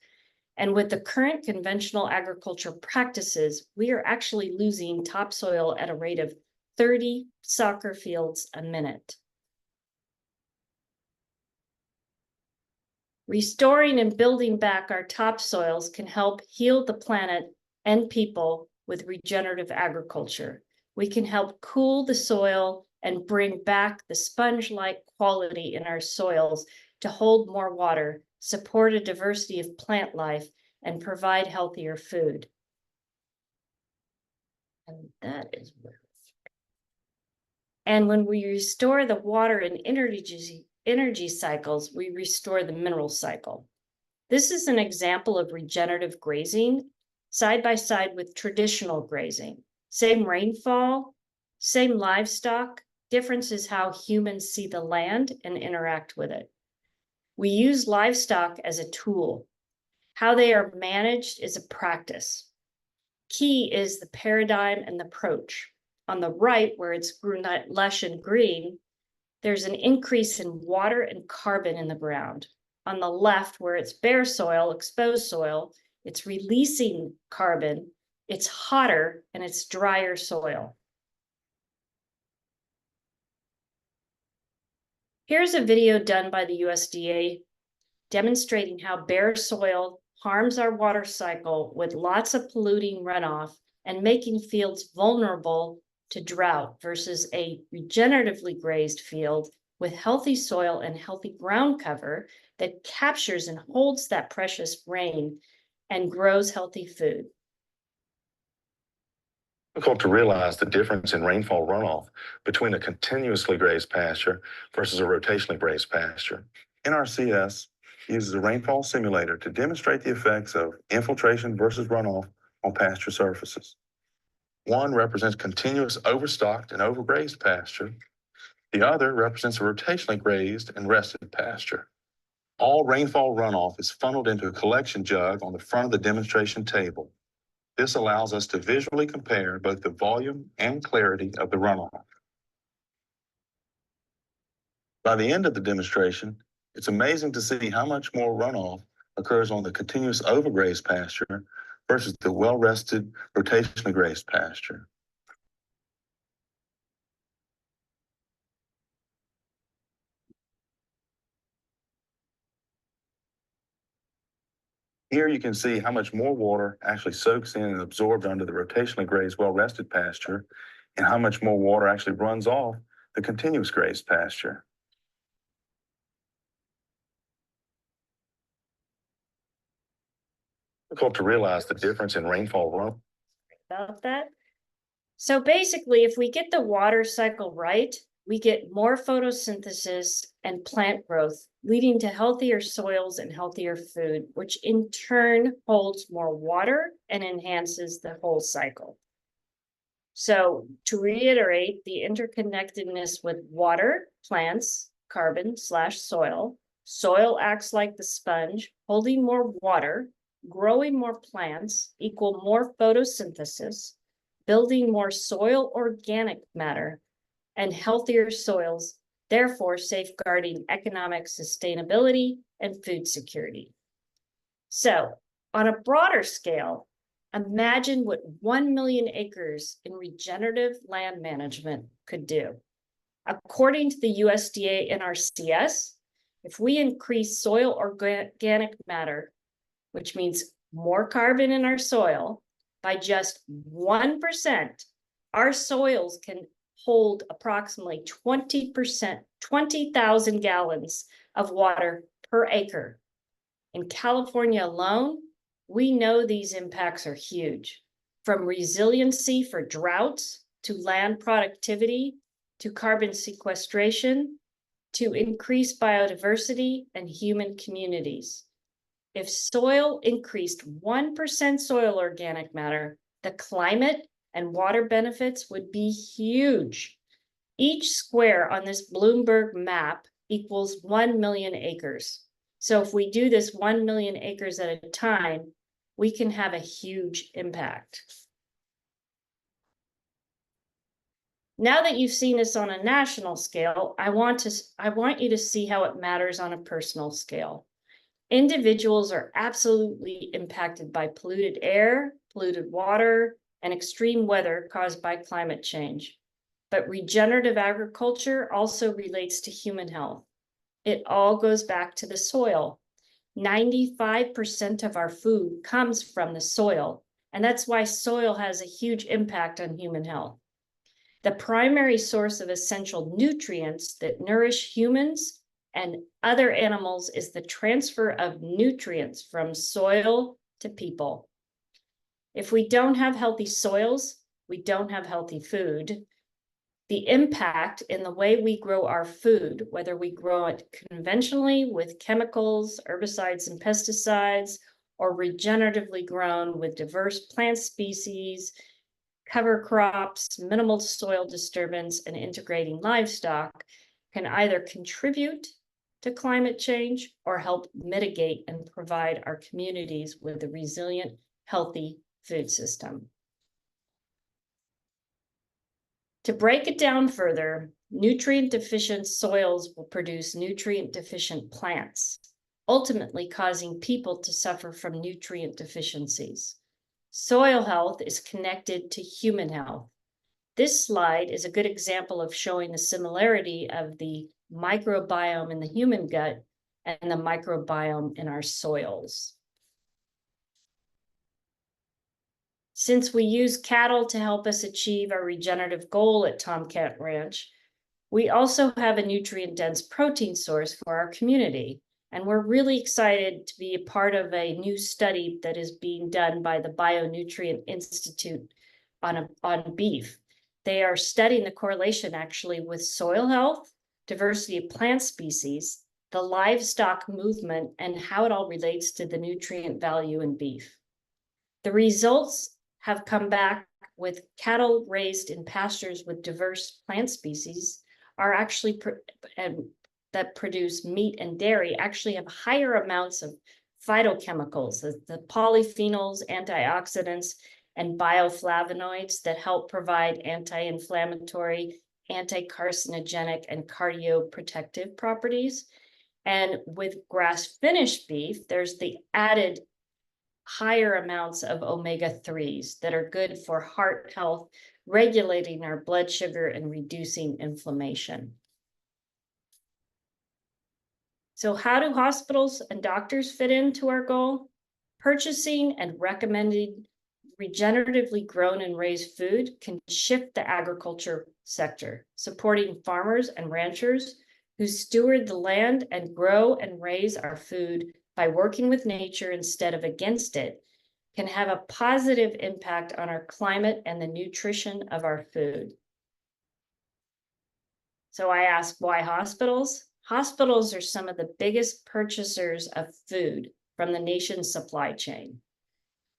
And with the current conventional agriculture practices, we are actually losing topsoil at a rate of 30 soccer fields a minute. Restoring and building back our topsoils can help heal the planet and people with regenerative agriculture. We can help cool the soil and bring back the sponge-like quality in our soils to hold more water, support a diversity of plant life, and provide healthier food. And that is where. And when we restore the water and energy cycles, we restore the mineral cycle. This is an example of regenerative grazing side by side with traditional grazing. Same rainfall, same livestock, difference is how humans see the land and interact with it. We use livestock as a tool. How they are managed is a practice. Key is the paradigm and the approach. On the right, where it's lush and green, there's an increase in water and carbon in the ground. On the left, where it's bare soil, exposed soil, it's releasing carbon, it's hotter, and it's drier soil. Here's a video done by the USDA demonstrating how bare soil harms our water cycle with lots of polluting runoff and making fields vulnerable to drought versus a regeneratively grazed field with healthy soil and healthy ground cover that captures and holds that precious rain and grows healthy food. Difficult to realize the difference in rainfall runoff between a continuously grazed pasture versus a rotationally grazed pasture. NRCS uses a rainfall simulator to demonstrate the effects of infiltration versus runoff on pasture surfaces. One represents continuous overstocked and overgrazed pasture. The other represents a rotationally grazed and rested pasture. All rainfall runoff is funneled into a collection jug on the front of the demonstration table. This allows us to visually compare both the volume and clarity of the runoff. By the end of the demonstration, it's amazing to see how much more runoff occurs on the continuous overgrazed pasture versus the well-rested, rotationally grazed pasture. Here you can see how much more water actually soaks in and absorbed under the rotationally grazed, well-rested pasture, and how much more water actually runs off the continuous grazed pasture. Difficult to realize the difference in rainfall runoff. About that. So basically, if we get the water cycle right, we get more photosynthesis and plant growth, leading to healthier soils and healthier food, which in turn holds more water and enhances the whole cycle. So to reiterate, the interconnectedness with water, plants, carbon/soil. Soil acts like the sponge, holding more water, growing more plants equal more photosynthesis, building more soil organic matter, and healthier soils, therefore safeguarding economic sustainability and food security. So, on a broader scale, imagine what 1 million acres in regenerative land management could do. According to the USDA NRCS, if we increase soil organic matter, which means more carbon in our soil, by just 1%, our soils can hold approximately 20%, 20,000 gallons of water per acre. In California alone, we know these impacts are huge, from resiliency for droughts, to land productivity, to carbon sequestration, to increased biodiversity and human communities. if soil increased 1% soil organic matter, the climate and water benefits would be huge. Each square on this Bloomberg map equals 1 million acres. So if we do this 1 million acres at a time, we can have a huge impact. Now that you've seen this on a national scale, I want you to see how it matters on a personal scale. Individuals are absolutely impacted by polluted air, polluted water, and extreme weather caused by climate change. But regenerative agriculture also relates to human health. It all goes back to the soil. 95% of our food comes from the soil, and that's why soil has a huge impact on human health. The primary source of essential nutrients that nourish humans and other animals is the transfer of nutrients from soil to people. If we don't have healthy soils, we don't have healthy food. The impact in the way we grow our food, whether we grow it conventionally with chemicals, herbicides, and pesticides, or regeneratively grown with diverse plant species, cover crops, minimal soil disturbance, and integrating livestock, can either contribute to climate change or help mitigate and provide our communities with a resilient, healthy food system. To break it down further, nutrient-deficient soils will produce nutrient-deficient plants, ultimately causing people to suffer from nutrient deficiencies. Soil health is connected to human health. This slide is a good example of showing the similarity of the microbiome in the human gut and the microbiome in our soils. Since we use cattle to help us achieve our regenerative goal at Tomcat Ranch, we also have a nutrient-dense protein source for our community. And we're really excited to be a part of a new study that is being done by the Bionutrient Institute on beef. They are studying the correlation actually with soil health, diversity of plant species, the livestock movement, and how it all relates to the nutrient value in beef. The results have come back with cattle raised in pastures with diverse plant species are actually that produce meat and dairy actually have higher amounts of phytochemicals, the polyphenols, antioxidants, and bioflavonoids that help provide anti-inflammatory, anti-carcinogenic, and cardioprotective properties. And with grass-finished beef, there's the added higher amounts of omega-3s that are good for heart health, regulating our blood sugar and reducing inflammation. So how do hospitals and doctors fit into our goal? Purchasing and recommending regeneratively grown and raised food can shift the agriculture sector, supporting farmers and ranchers who steward the land and grow and raise our food by working with nature instead of against it, can have a positive impact on our climate and the nutrition of our food. So I ask, why hospitals? Hospitals are some of the biggest purchasers of food from the nation's supply chain.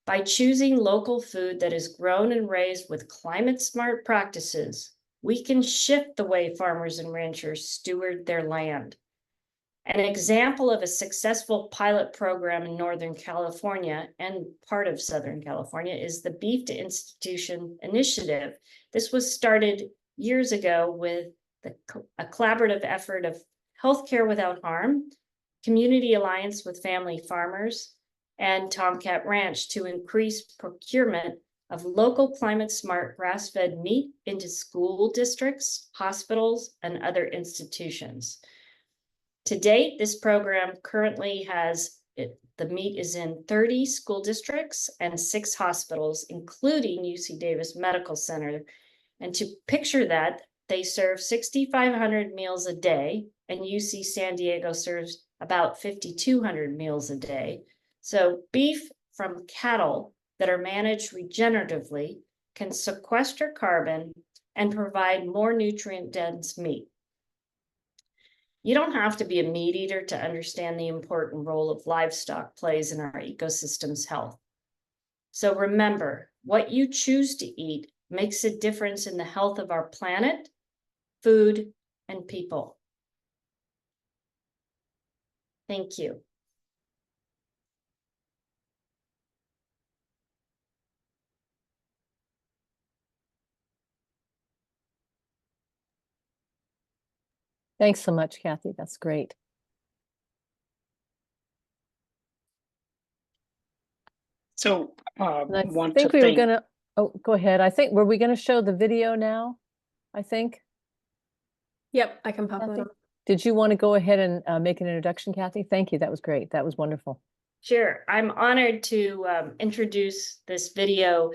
By choosing local food that is grown and raised with climate-smart practices, we can shift the way farmers and ranchers steward their land. An example of a successful pilot program in Northern California and part of Southern California is the Beef to Institution initiative. This was started years ago with a collaborative effort of Healthcare Without Harm, Community Alliance with Family Farmers, and Tomcat Ranch to increase procurement of local climate-smart grass-fed meat into school districts, hospitals, and other institutions. To date, this program currently has, the meat is in 30 school districts and 6 hospitals, including UC Davis Medical Center. And to picture that, they serve 6,500 meals a day, and UC San Diego serves about 5,200 meals a day. So beef from cattle that are managed regeneratively can sequester carbon and provide more nutrient-dense meat. You don't have to be a meat eater to understand the important role of livestock plays in our ecosystem's health. So remember, what you choose to eat makes a difference in the health of our planet, food, and people. Thank you. Thanks so much, Kathy. That's great. So And I want think to we were thank, gonna, oh, go ahead. Were we gonna show the video now? I think. Yep, I can pop that Kathy? on. Did you want to go ahead and make an introduction, Kathy? Thank you. That was great. That was wonderful. Sure. I'm honored to introduce this video.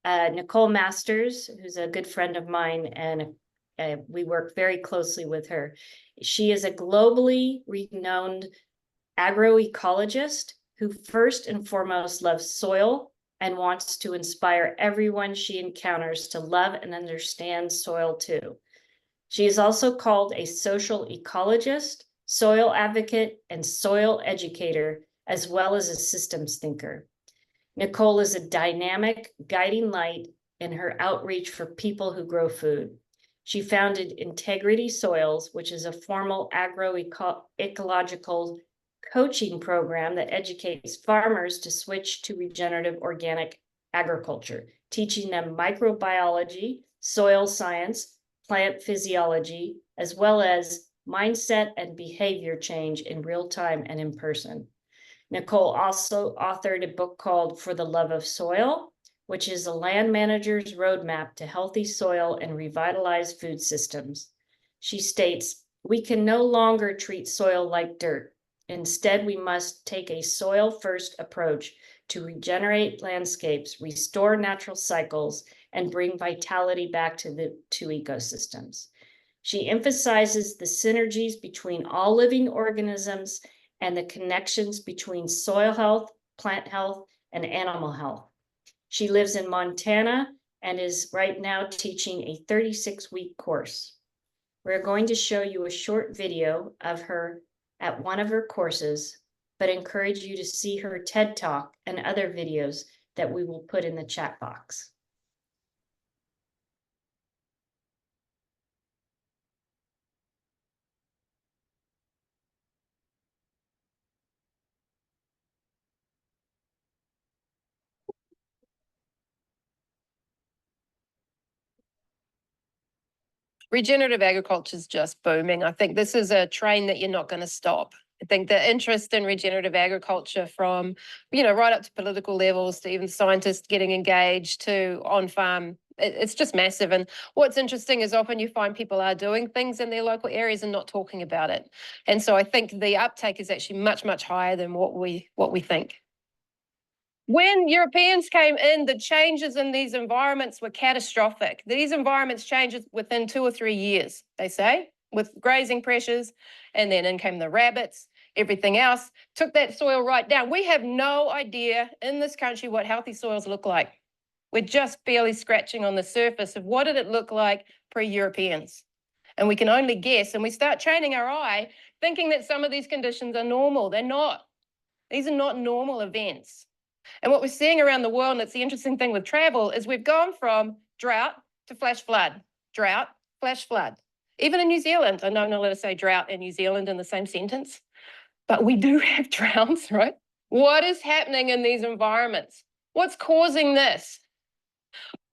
Nicole Masters, who's a good friend of mine, and we work very closely with her. She is a globally renowned agroecologist who first and foremost loves soil and wants to inspire everyone she encounters to love and understand soil too. She is also called a social ecologist, soil advocate, and soil educator, as well as a systems thinker. Nicole is a dynamic guiding light in her outreach for people who grow food. She founded Integrity Soils, which is a formal agroecological coaching program that educates farmers to switch to regenerative organic agriculture, teaching them microbiology, soil science, plant physiology, as well as mindset and behavior change in real time and in person. Nicole also authored a book called For the Love of Soil, which is a land manager's roadmap to healthy soil and revitalized food systems. She states, "We can no longer treat soil like dirt. Instead, we must take a soil-first approach to regenerate landscapes, restore natural cycles, and bring vitality back to ecosystems." She emphasizes the synergies between all living organisms and the connections between soil health, plant health, and animal health. She lives in Montana and is right now teaching a 36-week course. We're going to show you a short video of her at one of her courses, but encourage you to see her TED Talk and other videos that we will put in the chat box. Regenerative agriculture is just booming. I think this is a train that you're not going to stop. I think the interest in regenerative agriculture from, right up to political levels to even scientists getting engaged to on-farm, it's just massive. And what's interesting is often you find people are doing things in their local areas and not talking about it. And so I think the uptake is actually much, much higher than what we think. When Europeans came in, the changes in these environments were catastrophic. These environments changed within 2 or 3 years, they say, with grazing pressures, and then in came the rabbits, everything else, took that soil right down. We have no idea in this country what healthy soils look like. We're just barely scratching on the surface of what did it look like pre-Europeans. And we can only guess, and we start training our eye, thinking that some of these conditions are normal. They're not. These are not normal events. And what we're seeing around the world, and it's the interesting thing with travel, is we've gone from drought to flash flood, drought, flash flood. Even in New Zealand, I know I'm not allowed to say drought and New Zealand in the same sentence, but we do have droughts, right? What is happening in these environments? What's causing this?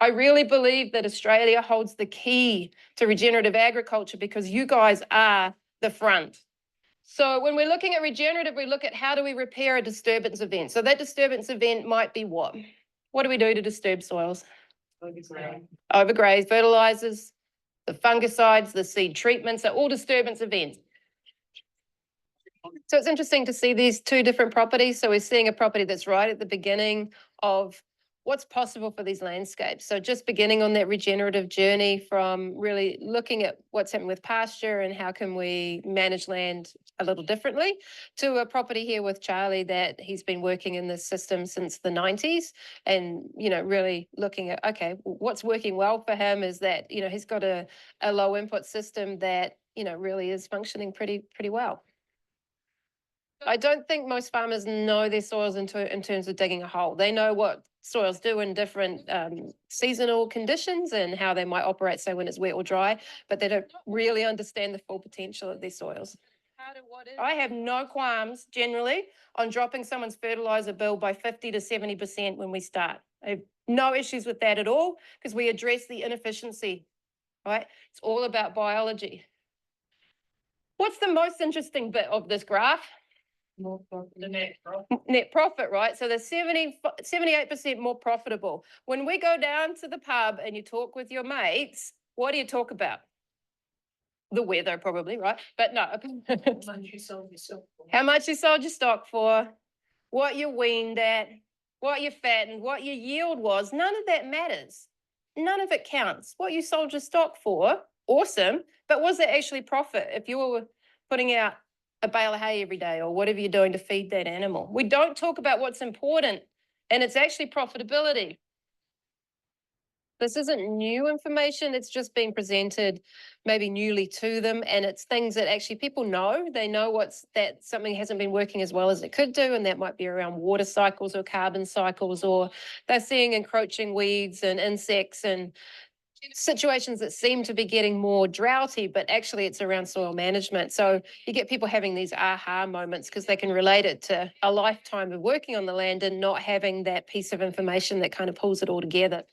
I really believe that Australia holds the key to regenerative agriculture because you guys are the front. So when we're looking at regenerative, we look at how do we repair a disturbance event. So that disturbance event might be what? What do we do to disturb soils? Overgraze, fertilizers, the fungicides, the seed treatments, are all disturbance events. So it's interesting to see these two different properties. So we're seeing a property that's right at the beginning of what's possible for these landscapes. So just beginning on that regenerative journey from really looking at what's happening with pasture and how can we manage land a little differently, to a property here with Charlie that he's been working in this system since the 90s and, really looking at, okay, what's working well for him is that, he's got a low input system that, really is functioning pretty well. I don't think most farmers know their soils in terms of digging a hole. They know what soils do in different seasonal conditions and how they might operate, say, when it's wet or dry, but they don't really understand the full potential of their soils. I have no qualms generally on dropping someone's fertilizer bill by 50 to 70% when we start. I have no issues with that at all because we address the inefficiency, right? It's all about biology. What's the most interesting bit of this graph? The net profit, right? So they're 78% more profitable. When we go down to the pub and you talk with your mates, what do you talk about? The weather, probably, right? But no. How much you sold your stock for, what you weaned at, what you fattened, what your yield was. None of that matters. None of it counts. What you sold your stock for, awesome. But was it actually profit if you were putting out a bale of hay every day or whatever you're doing to feed that animal? We don't talk about what's important, and it's actually profitability. This isn't new information. It's just being presented maybe newly to them. And it's things that actually people know. They know that something hasn't been working as well as it could do. And that might be around water cycles or carbon cycles, or they're seeing encroaching weeds and insects and situations that seem to be getting more droughty, but actually it's around soil management. So you get people having these aha moments because they can relate it to a lifetime of working on the land and not having that piece of information that kind of pulls it all together.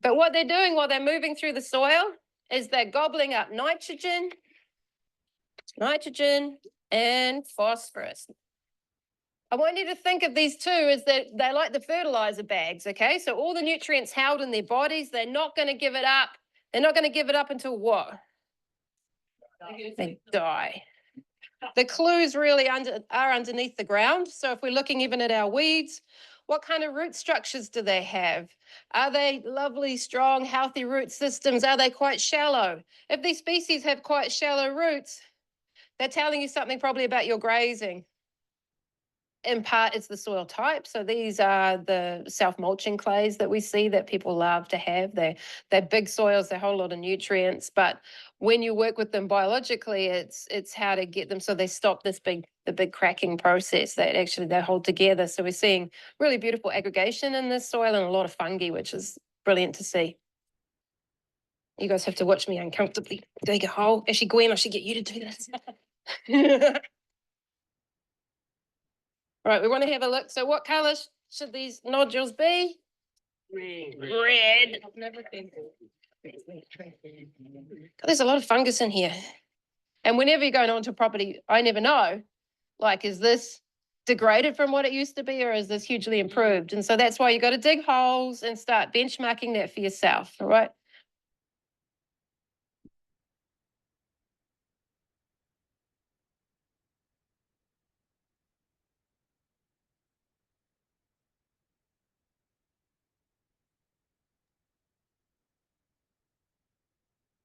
But what they're doing while they're moving through the soil is they're gobbling up nitrogen, and phosphorus. I want you to think of these two as that they're like the fertilizer bags, okay? So all the nutrients held in their bodies, they're not going to give it up. They're not going to give it up until what? They die. The clues really are underneath the ground. So if we're looking even at our weeds, what kind of root structures do they have? Are they lovely, strong, healthy root systems? Are they quite shallow? If these species have quite shallow roots, they're telling you something probably about your grazing. In part, it's the soil type. So these are the self-mulching clays that we see that people love to have. They're big soils, they hold a lot of nutrients, but when you work with them biologically, it's how to get them so they stop the big cracking process that actually they hold together. So we're seeing really beautiful aggregation in this soil and a lot of fungi, which is brilliant to see. You guys have to watch me uncomfortably dig a hole. Actually, Gwen, I should get you to do this. All right, we want to have a look. So what color should these nodules be? Red. There's a lot of fungus in here. And whenever you're going onto a property, I never know, like, is this degraded from what it used to be or is this hugely improved? And so that's why you got to dig holes and start benchmarking that for yourself, all right?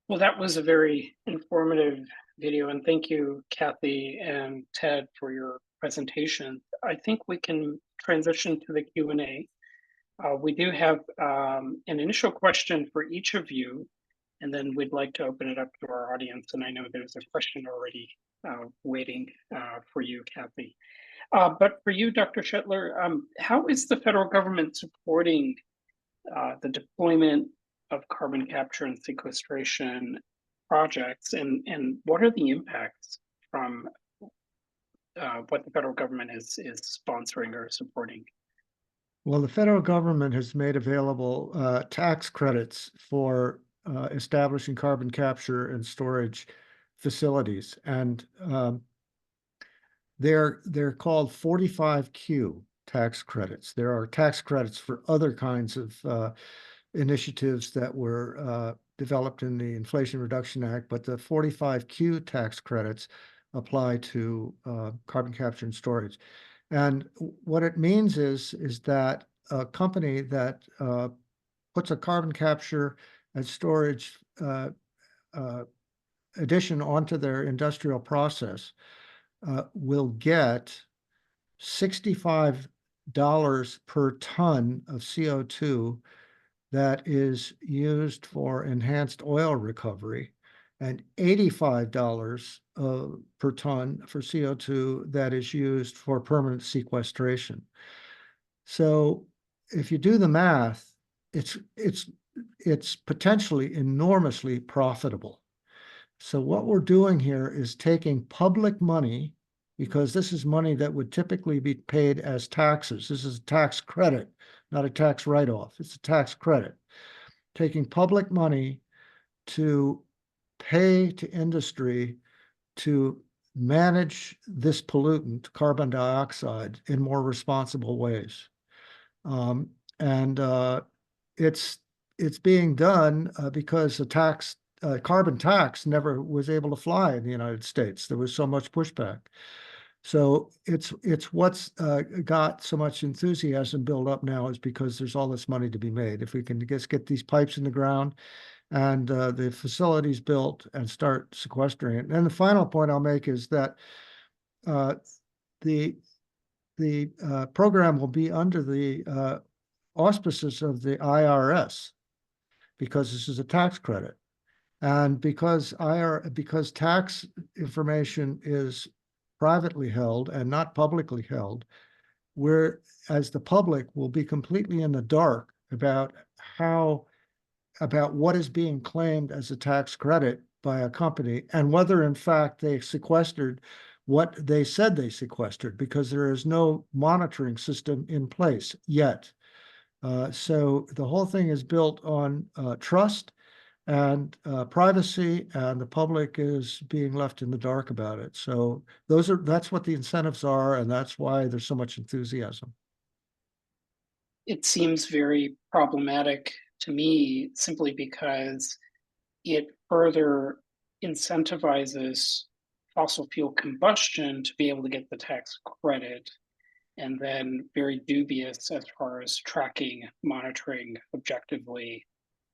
Well, that was a very informative video, and thank you, Kathy and Ted, for your presentation. I think we can transition to the Q&A. We do have an initial question for each of you, and then we'd like to open it up to our audience. And I know there's a question already waiting for you, Kathy. But for you, Dr. Shetler, how is the federal government supporting the deployment of carbon capture and sequestration projects, and what are the impacts from what the federal government is sponsoring or supporting? Well, the federal government has made available tax credits for establishing carbon capture and storage facilities, and they're called 45Q tax credits. There are tax credits for other kinds of initiatives that were developed in the Inflation Reduction Act, but the 45Q tax credits apply to carbon capture and storage. And what it means is that a company that puts a carbon capture and storage addition onto their industrial process will get $65 per ton of CO2 that is used for enhanced oil recovery and $85 per ton for CO2 that is used for permanent sequestration. So if you do the math, it's potentially enormously profitable. So what we're doing here is taking public money, because this is money that would typically be paid as taxes. This is a tax credit, not a tax write-off. It's a tax credit. Taking public money to pay to industry to manage this pollutant, carbon dioxide, in more responsible ways. It's being done because the carbon tax never was able to fly in the United States. There was so much pushback. So it's what's got so much enthusiasm built up now is because there's all this money to be made. If we can just get these pipes in the ground and the facilities built and start sequestering it. And the final point I'll make is that the program will be under the auspices of the IRS, because this is a tax credit. And because tax information is privately held and not publicly held, as the public will be completely in the dark about what is being claimed as a tax credit by a company and whether in fact they sequestered what they said they sequestered, because there is no monitoring system in place yet. So the whole thing is built on trust and privacy, and the public is being left in the dark about it. So that's what the incentives are, and that's why there's so much enthusiasm. It seems very problematic to me simply because it further incentivizes fossil fuel combustion to be able to get the tax credit, and then very dubious as far as tracking, monitoring objectively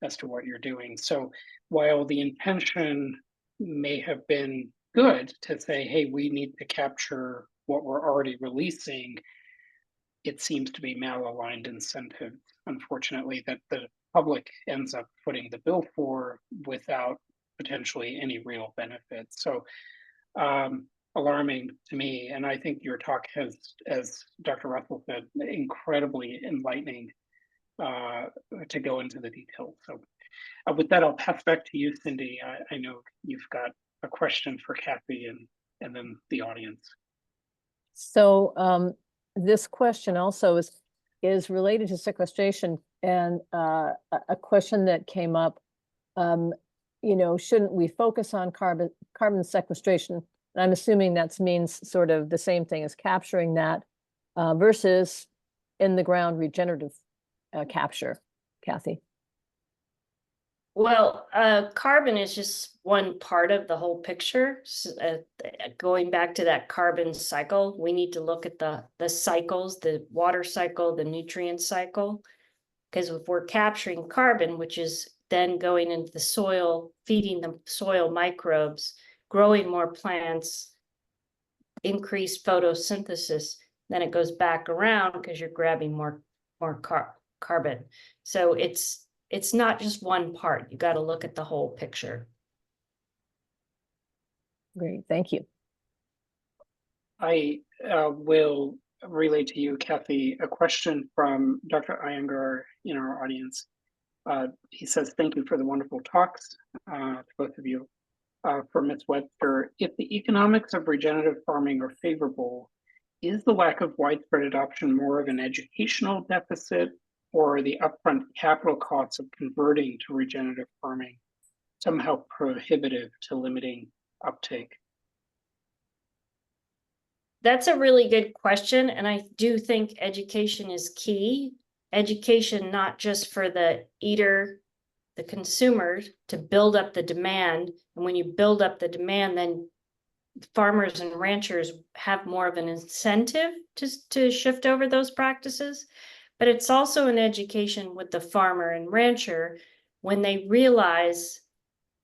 as to what you're doing. So while the intention may have been good to say, hey, we need to capture what we're already releasing, it seems to be malaligned incentive, unfortunately, that the public ends up footing the bill for without potentially any real benefit. So alarming to me. And I think your talk has, as Dr. Russell said, incredibly enlightening to go into the details. So with that, I'll pass back to you, Cindy. I know you've got a question for Kathy and then the audience. So this question also is related to sequestration, and a question that came up, shouldn't we focus on carbon sequestration? And I'm assuming that means sort of the same thing as capturing that versus in the ground regenerative capture, Kathy. Well, carbon is just one part of the whole picture. So, going back to that carbon cycle, we need to look at the cycles, the water cycle, the nutrient cycle, because if we're capturing carbon, which is then going into the soil, feeding the soil microbes, growing more plants, increased photosynthesis, then it goes back around because you're grabbing more carbon. So it's not just one part. You got to look at the whole picture. Great, thank you. I will relay to you, Kathy, a question from Dr. Iyengar in our audience. He says, thank you for the wonderful talks, to both of you. For Ms. Webster, if the economics of regenerative farming are favorable, is the lack of widespread adoption more of an educational deficit, or are the upfront capital costs of converting to regenerative farming somehow prohibitive to limiting uptake? That's a really good question. And I do think education is key. Education, not just for the eater, the consumers, to build up the demand. And when you build up the demand, then farmers and ranchers have more of an incentive to shift over those practices. But it's also an education with the farmer and rancher when they realize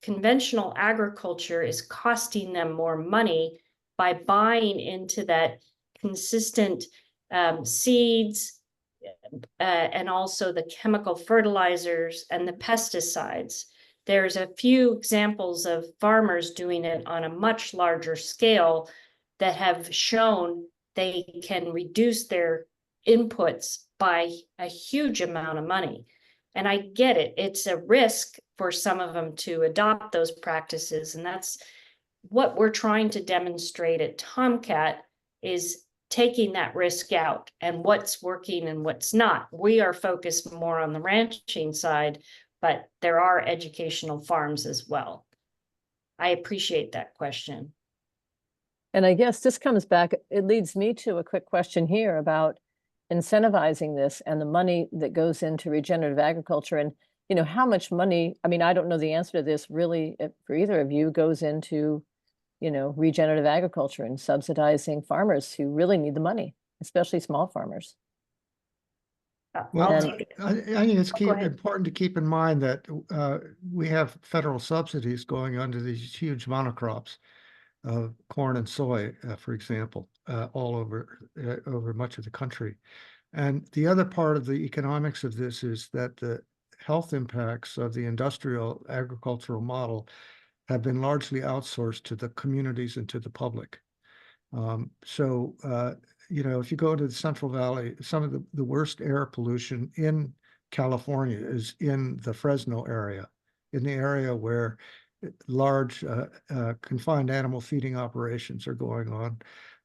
conventional agriculture is costing them more money by buying into that consistent seeds and also the chemical fertilizers and the pesticides. there's a few examples of farmers doing it on a much larger scale that have shown they can reduce their inputs by a huge amount of money. And I get it. It's a risk for some of them to adopt those practices. And that's what we're trying to demonstrate at Tomcat, is taking that risk out and what's working and what's not. We are focused more on the ranching side, but there are educational farms as well. I appreciate that question. And I guess this comes back, it leads me to a quick question here about incentivizing this and the money that goes into regenerative agriculture, and how much money, I mean, I don't know the answer to this really for either of you, goes into regenerative agriculture and subsidizing farmers who really need the money, especially small farmers. Well, I'll And- take it. I think it's Go ahead. important to keep in mind that we have federal subsidies going under these huge monocrops of corn and soy, for example, all over much of the country. And the other part of the economics of this is that the health impacts of the industrial agricultural model have been largely outsourced to the communities and to the public. If you go to the Central Valley, some of the worst air pollution in California is in the Fresno area, in the area where large confined animal feeding operations are going on,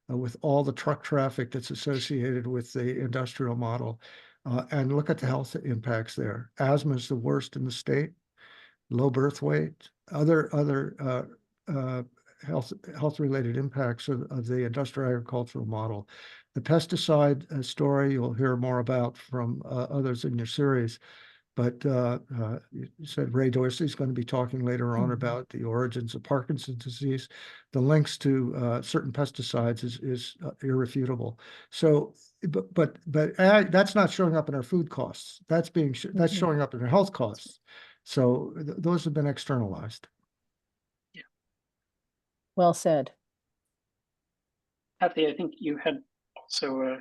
with all the truck traffic that's associated with the industrial model. And look at the health impacts there. Asthma is the worst in the state, low birth weight, other health-related impacts of the industrial agricultural model. The pesticide story you'll hear more about from others in your series, but you said Ray Dorsey is going to be talking later on about the origins of Parkinson's disease. The links to certain pesticides is irrefutable. So, but that's not showing up in our food costs. That's showing up in our health costs. So those have been externalized. Well said. Kathy, I think you had also.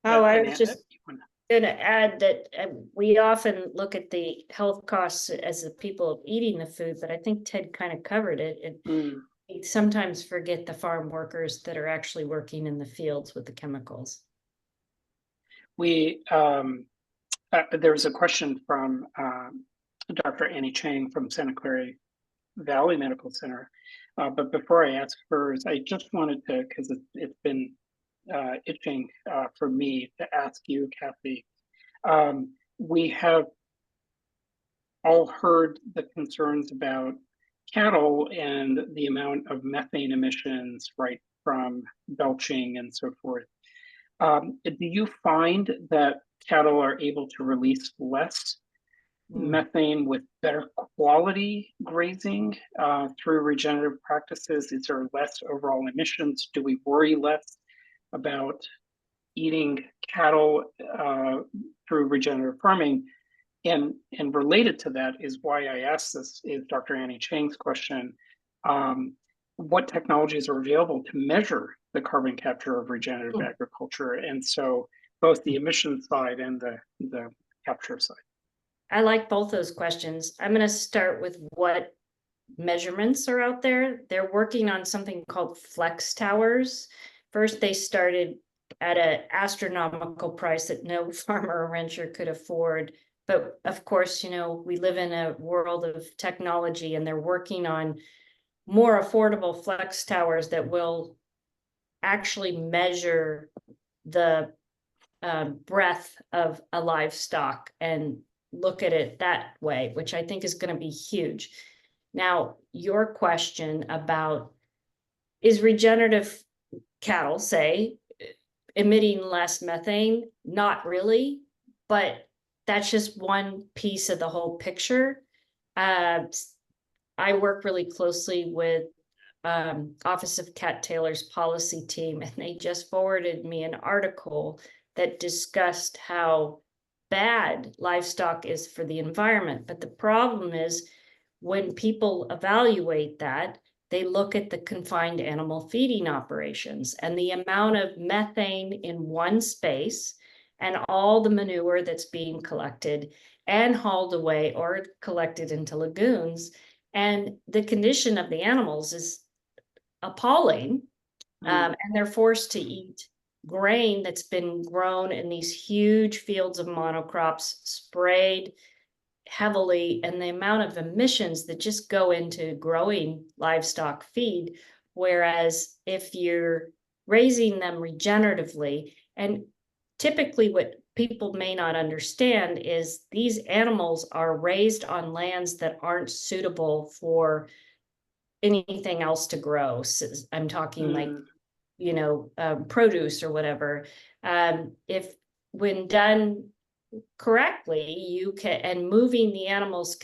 I was just going to add that we often look at the health costs as the people eating the food, but I think Ted kind of covered it. And we sometimes forget the farm workers that are actually working in the fields with the chemicals. There's a question from Dr. Annie Chang from Santa Clara Valley Medical Center. But before I ask hers, I just wanted to, because it's been itching for me to ask you, Kathy. We have all heard the concerns about cattle and the amount of methane emissions, right, from belching and so forth. Do you find that cattle are able to release less methane with better quality grazing through regenerative practices? Is there less overall emissions? Do we worry less about eating cattle through regenerative farming? And related to that is why I asked this, is Dr. Annie Chang's question. What technologies are available to measure the carbon capture of regenerative agriculture? And so both the emission side and the capture side. I like both those questions. I'm going to start with what measurements are out there. They're working on something called flex towers. First, they started at an astronomical price that no farmer or rancher could afford. But of course, we live in a world of technology, and they're working on more affordable flex towers that will actually measure the breadth of a livestock and look at it that way, which I think is going to be huge. Now, your question about, is regenerative cattle, say, emitting less methane? Not really, but that's just one piece of the whole picture. I work really closely with Office of Cat Taylor's policy team, and they just forwarded me an article that discussed how bad livestock is for the environment. But the problem is, when people evaluate that, they look at the confined animal feeding operations and the amount of methane in one space and all the manure that's being collected and hauled away or collected into lagoons. And the condition of the animals is appalling. And they're forced to eat grain that's been grown in these huge fields of monocrops, sprayed heavily, and the amount of emissions that just go into growing livestock feed. Whereas if you're raising them regeneratively, and typically what people may not understand is these animals are raised on lands that aren't suitable for anything else to grow. So I'm talking like, you know, produce or whatever. If when done correctly, you can, and moving the animals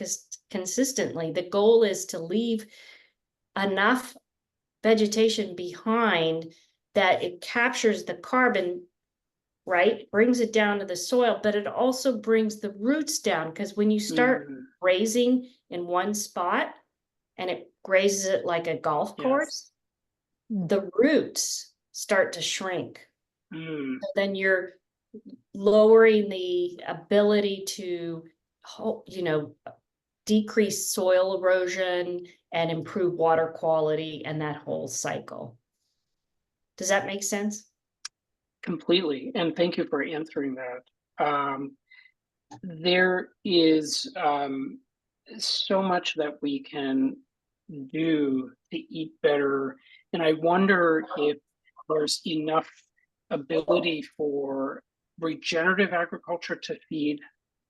consistently, the goal is to leave enough vegetation behind that it captures the carbon, right? Brings it down to the soil, but it also brings the roots down, because when you start grazing in one spot and it grazes it like a golf course, the roots start to shrink. So then you're lowering the ability to, you know, decrease soil erosion and improve water quality and that whole cycle. Does that make sense? Completely. And thank you for answering that. There is so much that we can do to eat better. And I wonder if there's enough ability for regenerative agriculture to feed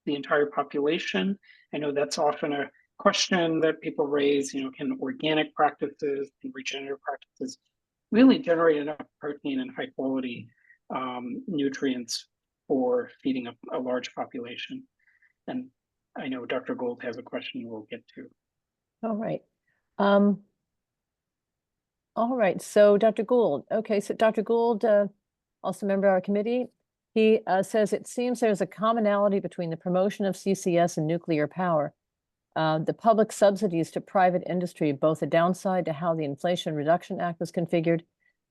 the entire population. I know that's often a question that people raise, you know, can organic practices and regenerative practices really generate enough protein and high quality nutrients for feeding a large population? And I know Dr. Gould has a question we'll get to. All right. All right, so Dr. Gould. Okay, so Dr. Gould, also a member of our committee, he says it seems there's a commonality between the promotion of CCS and nuclear power. The public subsidies to private industry, both a downside to how the Inflation Reduction Act was configured,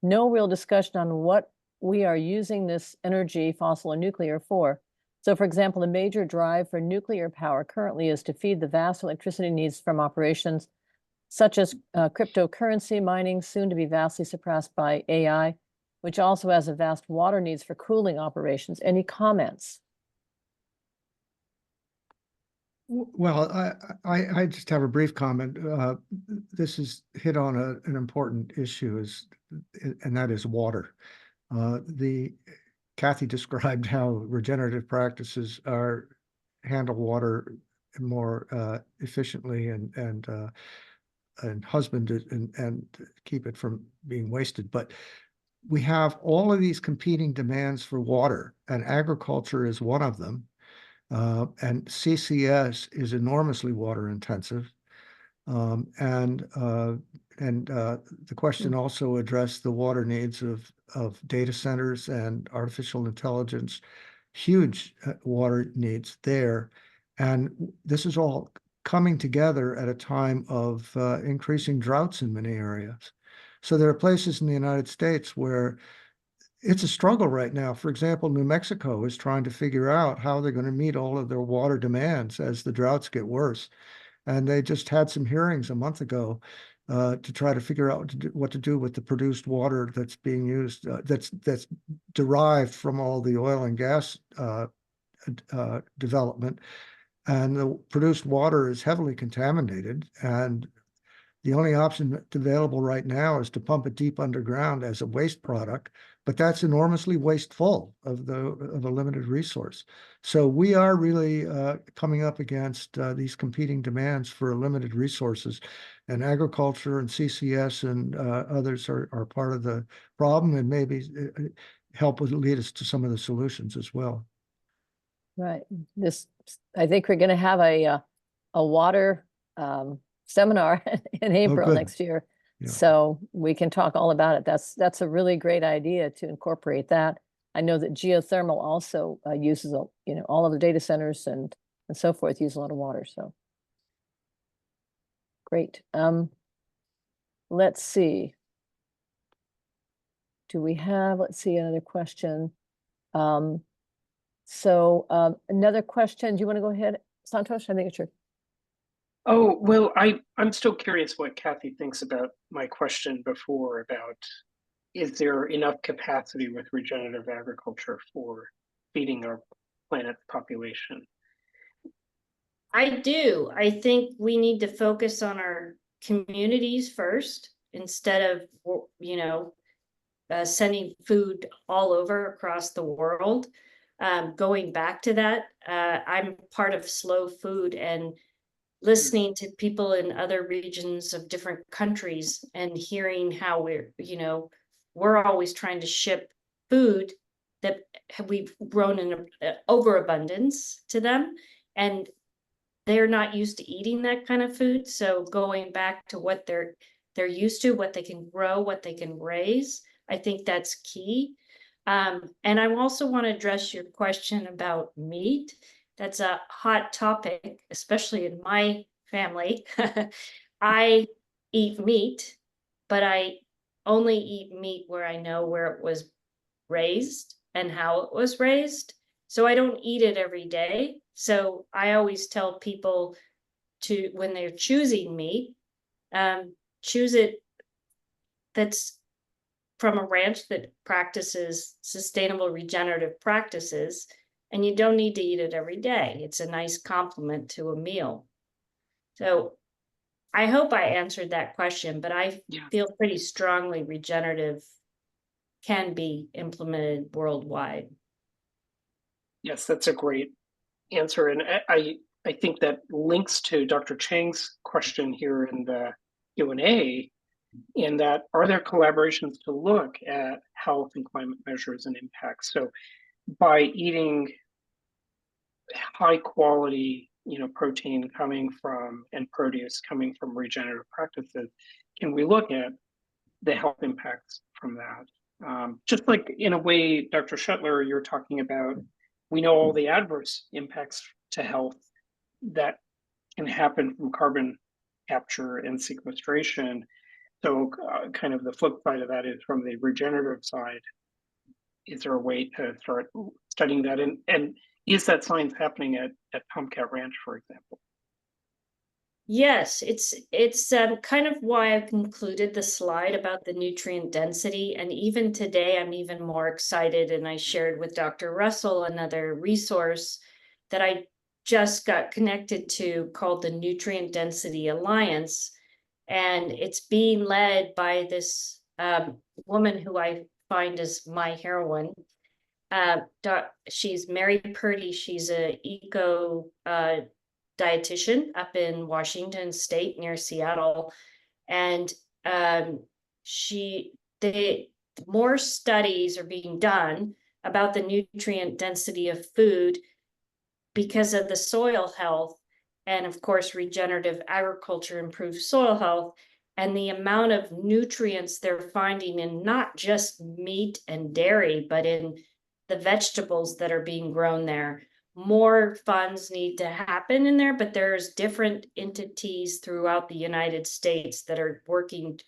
no real discussion on what we are using this energy, fossil and nuclear, for. So for example, the major drive for nuclear power currently is to feed the vast electricity needs from operations such as cryptocurrency mining, soon to be vastly surpassed by AI, which also has a vast water needs for cooling operations. Any comments? Well, I just have a brief comment. This is hit on an important issue, and that is water. Kathy described how regenerative practices handle water more efficiently and husband it and keep it from being wasted. But we have all of these competing demands for water, and agriculture is one of them. And CCS is enormously water intensive. And the question also addressed the water needs of data centers and artificial intelligence, huge water needs there. And this is all coming together at a time of increasing droughts in many areas. So there are places in the United States where it's a struggle right now. For example, New Mexico is trying to figure out how they're going to meet all of their water demands as the droughts get worse. And they just had some hearings a month ago to try to figure out what to do with the produced water that's being used, that's derived from all the oil and gas development. And the produced water is heavily contaminated, and the only option available right now is to pump it deep underground as a waste product, but that's enormously wasteful of a limited resource. So we are really coming up against these competing demands for limited resources, and agriculture and CCS and others are part of the problem, and maybe lead us to some of the solutions as well. Right. I think we're going to have a water seminar in April next year. Yeah. So we can talk all about it. That's a really great idea to incorporate that. I know that geothermal also uses, all of the data centers and so forth use a lot of water. So great. Let's see. Do we have, let's see, another question. So another question, do you want to go ahead, Santosh? I think it's your. Oh, well, I'm still curious what Kathy thinks about my question before about, is there enough capacity with regenerative agriculture for feeding our planet's population? I do. I think we need to focus on our communities first instead of, sending food all over across the world. Going back to that, I'm part of Slow Food and listening to people in other regions of different countries and hearing how we're always trying to ship food that we've grown in overabundance to them. And they're not used to eating that kind of food. So going back to what they're used to, what they can grow, what they can raise, I think that's key. And I also want to address your question about meat. That's a hot topic, especially in my family. I eat meat, but I only eat meat where I know where it was raised and how it was raised. So I don't eat it every day. So I always tell people to, when they're choosing meat, choose it that's from a ranch that practices sustainable regenerative practices, and you don't need to eat it every day. It's a nice complement to a meal. So I hope I answered that question, but I feel pretty strongly regenerative can be implemented worldwide. Yes, that's a great answer. And I think that links to Dr. Chang's question here in the Q&A, in that, are there collaborations to look at health and climate measures and impacts? So by eating high quality, protein coming from and produce coming from regenerative practices, can we look at the health impacts from that? Just like in a way, Dr. Shetler, you're talking about, we know all the adverse impacts to health that can happen from carbon capture and sequestration. So kind of the flip side of that is, from the regenerative side, is there a way to start studying that? And is that science happening at Tomcat Ranch, for example? Yes, it's kind of why I concluded the slide about the nutrient density. And even today, I'm even more excited. And I shared with Dr. Russell another resource that I just got connected to called the Nutrient Density Alliance. And it's being led by this woman who I find is my heroine. She's Mary Purdy. She's a eco dietitian up in Washington State near Seattle. And more studies are being done about the nutrient density of food because of the soil health. And of course, regenerative agriculture improves soil health, and the amount of nutrients they're finding in not just meat and dairy, but in the vegetables that are being grown there. More funds need to happen in there, but there's different entities throughout the United States that are working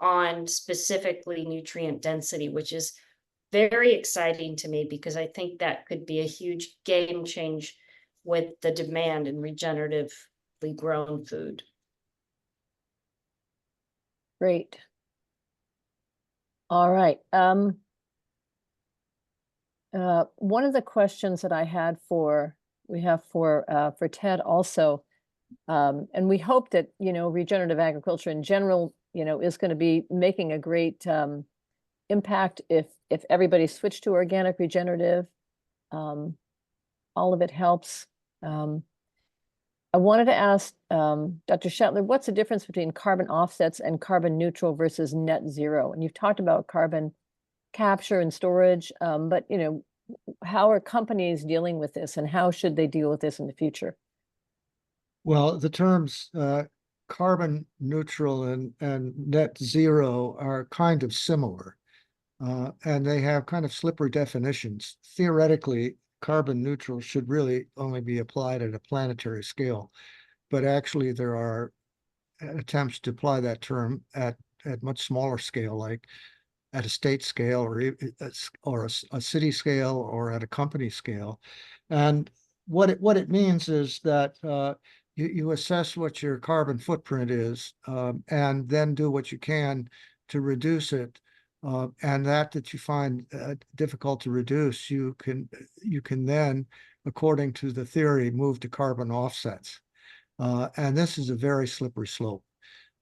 on specifically nutrient density, which is very exciting to me, because I think that could be a huge game change with the demand in regeneratively grown food. Great. All right. One of the questions that I had for Ted also, and we hope that, regenerative agriculture in general, is going to be making a great impact if everybody switched to organic regenerative. All of it helps. I wanted to ask Dr. Shetler, what's the difference between carbon offsets and carbon neutral versus net zero? And you've talked about carbon capture and storage, but how are companies dealing with this, and how should they deal with this in the future? Well, the terms carbon neutral and net zero are kind of similar, and they have kind of slippery definitions. Theoretically, carbon neutral should really only be applied at a planetary scale, but actually there are attempts to apply that term at much smaller scale, like at a state scale or a city scale or at a company scale. And what it means is that you assess what your carbon footprint is, and then do what you can to reduce it. And that you find difficult to reduce, you can then, according to the theory, move to carbon offsets. And this is a very slippery slope.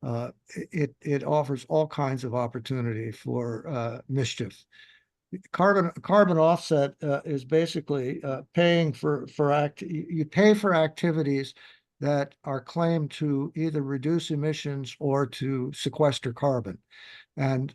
It offers all kinds of opportunity for mischief. Carbon offset is basically paying you pay for activities that are claimed to either reduce emissions or to sequester carbon. And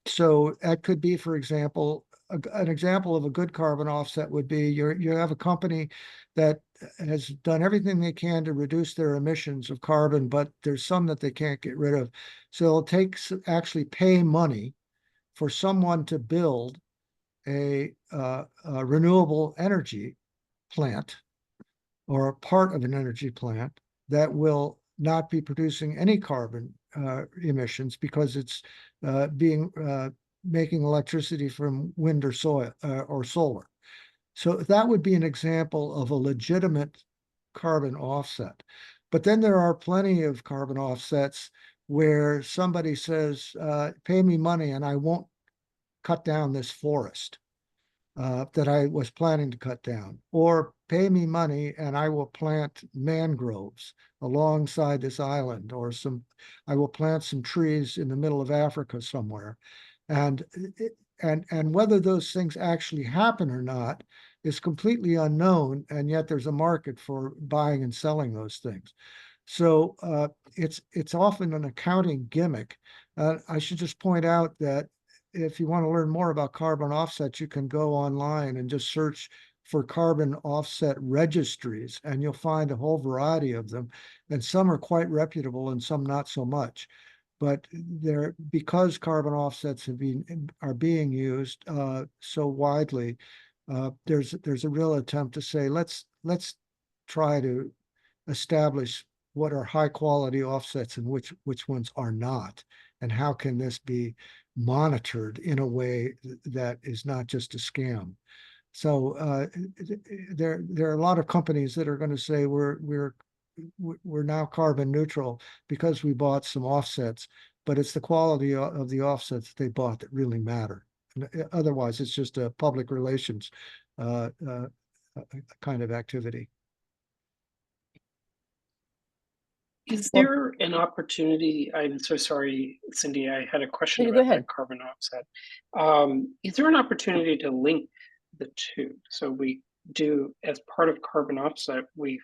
so that could be, for example, an example of a good carbon offset would be you have a company that has done everything they can to reduce their emissions of carbon, but there's some that they can't get rid of. So it'll actually pay money for someone to build a renewable energy plant or a part of an energy plant that will not be producing any carbon emissions because it's making electricity from wind or solar. So that would be an example of a legitimate carbon offset. But then there are plenty of carbon offsets where somebody says, pay me money and I won't cut down this forest that I was planning to cut down, or pay me money and I will plant mangroves alongside this island, or I will plant some trees in the middle of Africa somewhere. And whether those things actually happen or not is completely unknown, and yet there's a market for buying and selling those things. So it's often an accounting gimmick. I should just point out that if you want to learn more about carbon offsets, you can go online and just search for carbon offset registries, and you'll find a whole variety of them. And some are quite reputable and some not so much. But because carbon offsets are being used so widely, there's a real attempt to say, let's try to establish what are high quality offsets and which ones are not, and how can this be monitored in a way that is not just a scam. So there are a lot of companies that are going to say we're now carbon neutral because we bought some offsets, but it's the quality of the offsets that they bought that really matter. Otherwise, it's just a public relations kind of activity. Is there an opportunity? I'm so sorry, Cindy, I had a question Go about ahead. that carbon offset. Is there an opportunity to link the two? So we do, as part of carbon offset, we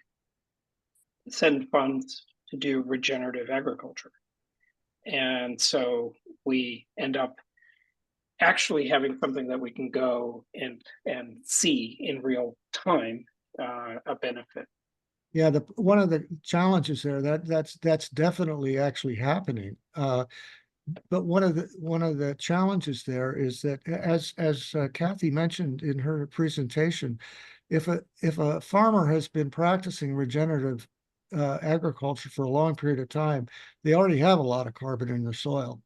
send funds to do regenerative agriculture. And so we end up actually having something that we can go and see in real time, a benefit. Yeah, one of the challenges there that's definitely actually happening. But one of the challenges there is that, as Kathy mentioned in her presentation, if a farmer has been practicing regenerative agriculture for a long period of time, they already have a lot of carbon in their soil.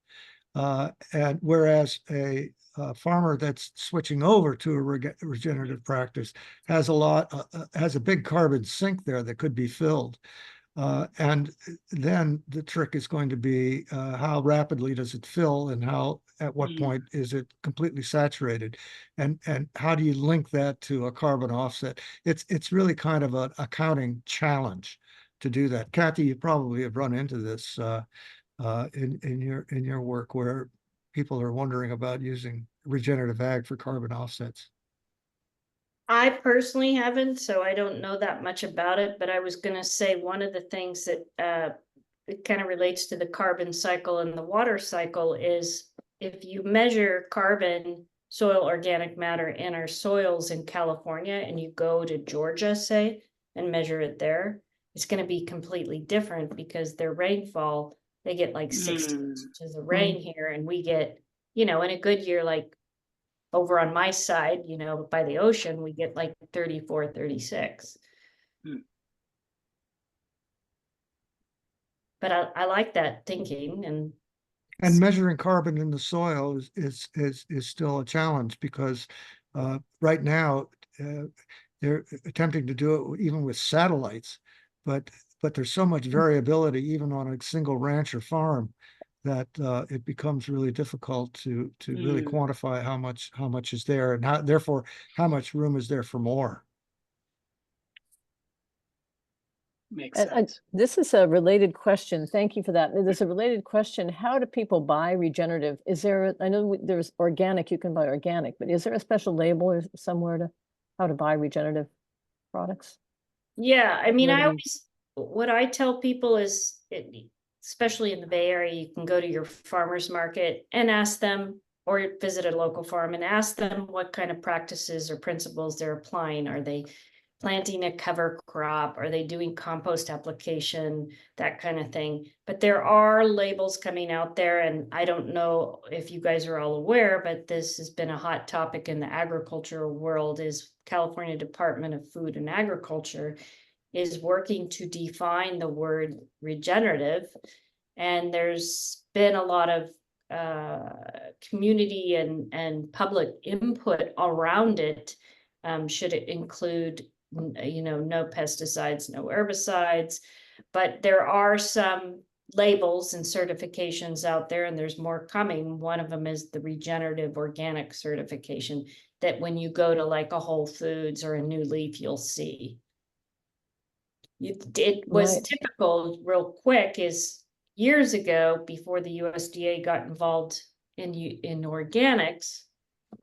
And whereas a farmer that's switching over to a regenerative practice has a big carbon sink there that could be filled. And then the trick is going to be how rapidly does it fill, and at what point is it completely saturated, and how do you link that to a carbon offset? It's really kind of an accounting challenge to do that. Kathy, you probably have run into this in your work, where people are wondering about using regenerative ag for carbon offsets. I personally haven't, so I don't know that much about it, but I was going to say one of the things that it kind of relates to the carbon cycle and the water cycle is if you measure carbon, soil organic matter in our soils in California, and you go to Georgia, say, and measure it there, it's going to be completely different because their rainfall, they get like 60 inches of rain here, and we get, in a good year, like over on my side, by the ocean, we get like 34, 36. But I like that thinking. And And measuring carbon in the soil is still a challenge because right now they're attempting to do it even with satellites, but there's so much variability even on a single ranch or farm that it becomes really difficult to really quantify how much is there and therefore how much room is there for more. Makes sense. This is a related question. Thank you for that. There's a related question. How do people buy regenerative? Is there, I know there's organic, you can buy organic, but is there a special label or somewhere to how to buy regenerative products? Yeah, I mean, Where do I we- always, what I tell people is, especially in the Bay Area, you can go to your farmer's market and ask them, or visit a local farm and ask them what kind of practices or principles they're applying. Are they planting a cover crop? Are they doing compost application? That kind of thing. But there are labels coming out there, and I don't know if you guys are all aware, but this has been a hot topic in the agricultural world. Is California Department of Food and Agriculture is working to define the word regenerative, and there's been a lot of community and public input around it. Should it include, no pesticides, no herbicides, but there are some labels and certifications out there, and there's more coming. One of them is the regenerative organic certification that when you go to like a Whole Foods or a New Leaf, you'll see. It was Right. typical, real quick, is years ago, before the USDA got involved in organics,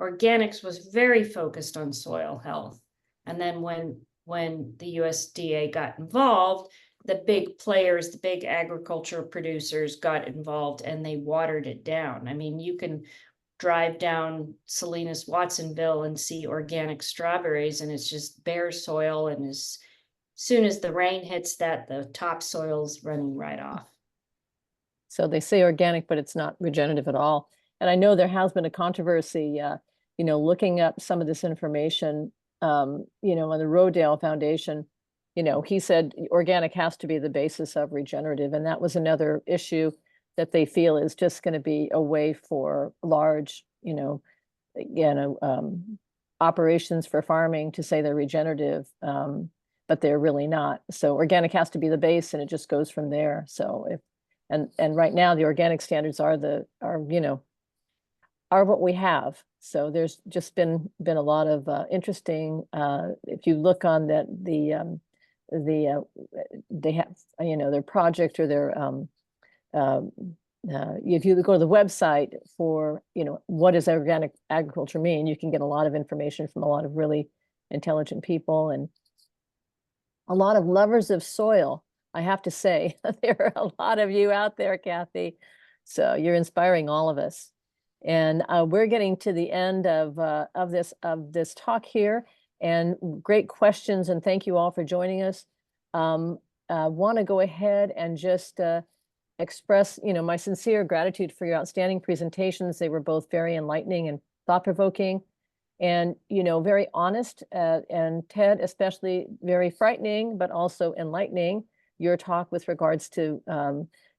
organics was very focused on soil health. And then when the USDA got involved, the big players, the big agriculture producers got involved and they watered it down. I mean, you can drive down Salinas, Watsonville and see organic strawberries, and it's just bare soil, and as soon as the rain hits that, the topsoil's running right off. So they say organic, but it's not regenerative at all. And I know there has been a controversy, looking up some of this information, on the Rodale Foundation. He said organic has to be the basis of regenerative. And that was another issue that they feel is just going to be a way for large, operations for farming to say they're regenerative, but they're really not. So organic has to be the base, and it just goes from there. So and right now the organic standards are what we have. So there's just been a lot of interesting. If you look on that they have their project or their if you go to the website for what does organic agriculture mean, you can get a lot of information from a lot of really intelligent people and a lot of lovers of soil. I have to say, there are a lot of you out there, Kathy. So you're inspiring all of us. And we're getting to the end of this talk here, and great questions. And thank you all for joining us. Want to go ahead and just express, my sincere gratitude for your outstanding presentations. They were both very enlightening and thought-provoking, and very honest. And Ted, especially, very frightening, but also enlightening. Your talk with regards to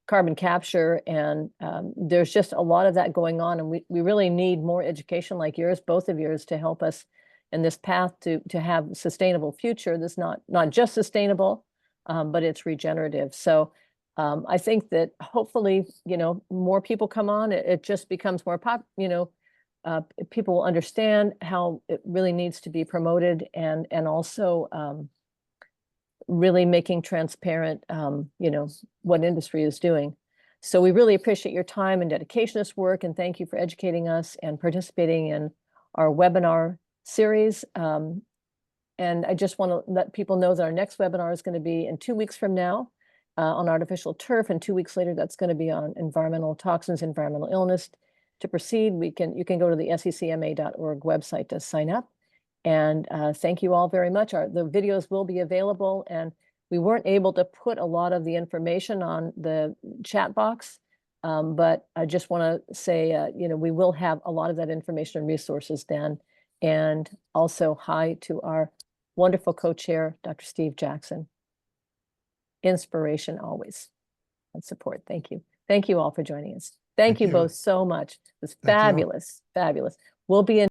carbon capture, and there's just a lot of that going on, and we really need more education like yours, both of yours, to help us in this path to have a sustainable future. This not just sustainable, but it's regenerative. So I think that hopefully more people come on. It just becomes more people will understand how it really needs to be promoted, and also really making transparent, what industry is doing. So we really appreciate your time and dedication to this work, and thank you for educating us and participating in our webinar series. And I just want to let people know that our next webinar is going to be in 2 weeks from now on artificial turf, and 2 weeks later, that's going to be on environmental toxins, environmental illness. To proceed, you can go to the SCCMA.org website to sign up. And thank you all very much. The videos will be available, and we weren't able to put a lot of the information on the chat box, but I just want to say, we will have a lot of that information and resources then. And also hi to our wonderful co-chair, Dr. Steve Jackson. Inspiration always, and support. Thank you. Thank you all for joining us. Thank you you. both so much. It was Thank you. fabulous, fabulous. We'll be in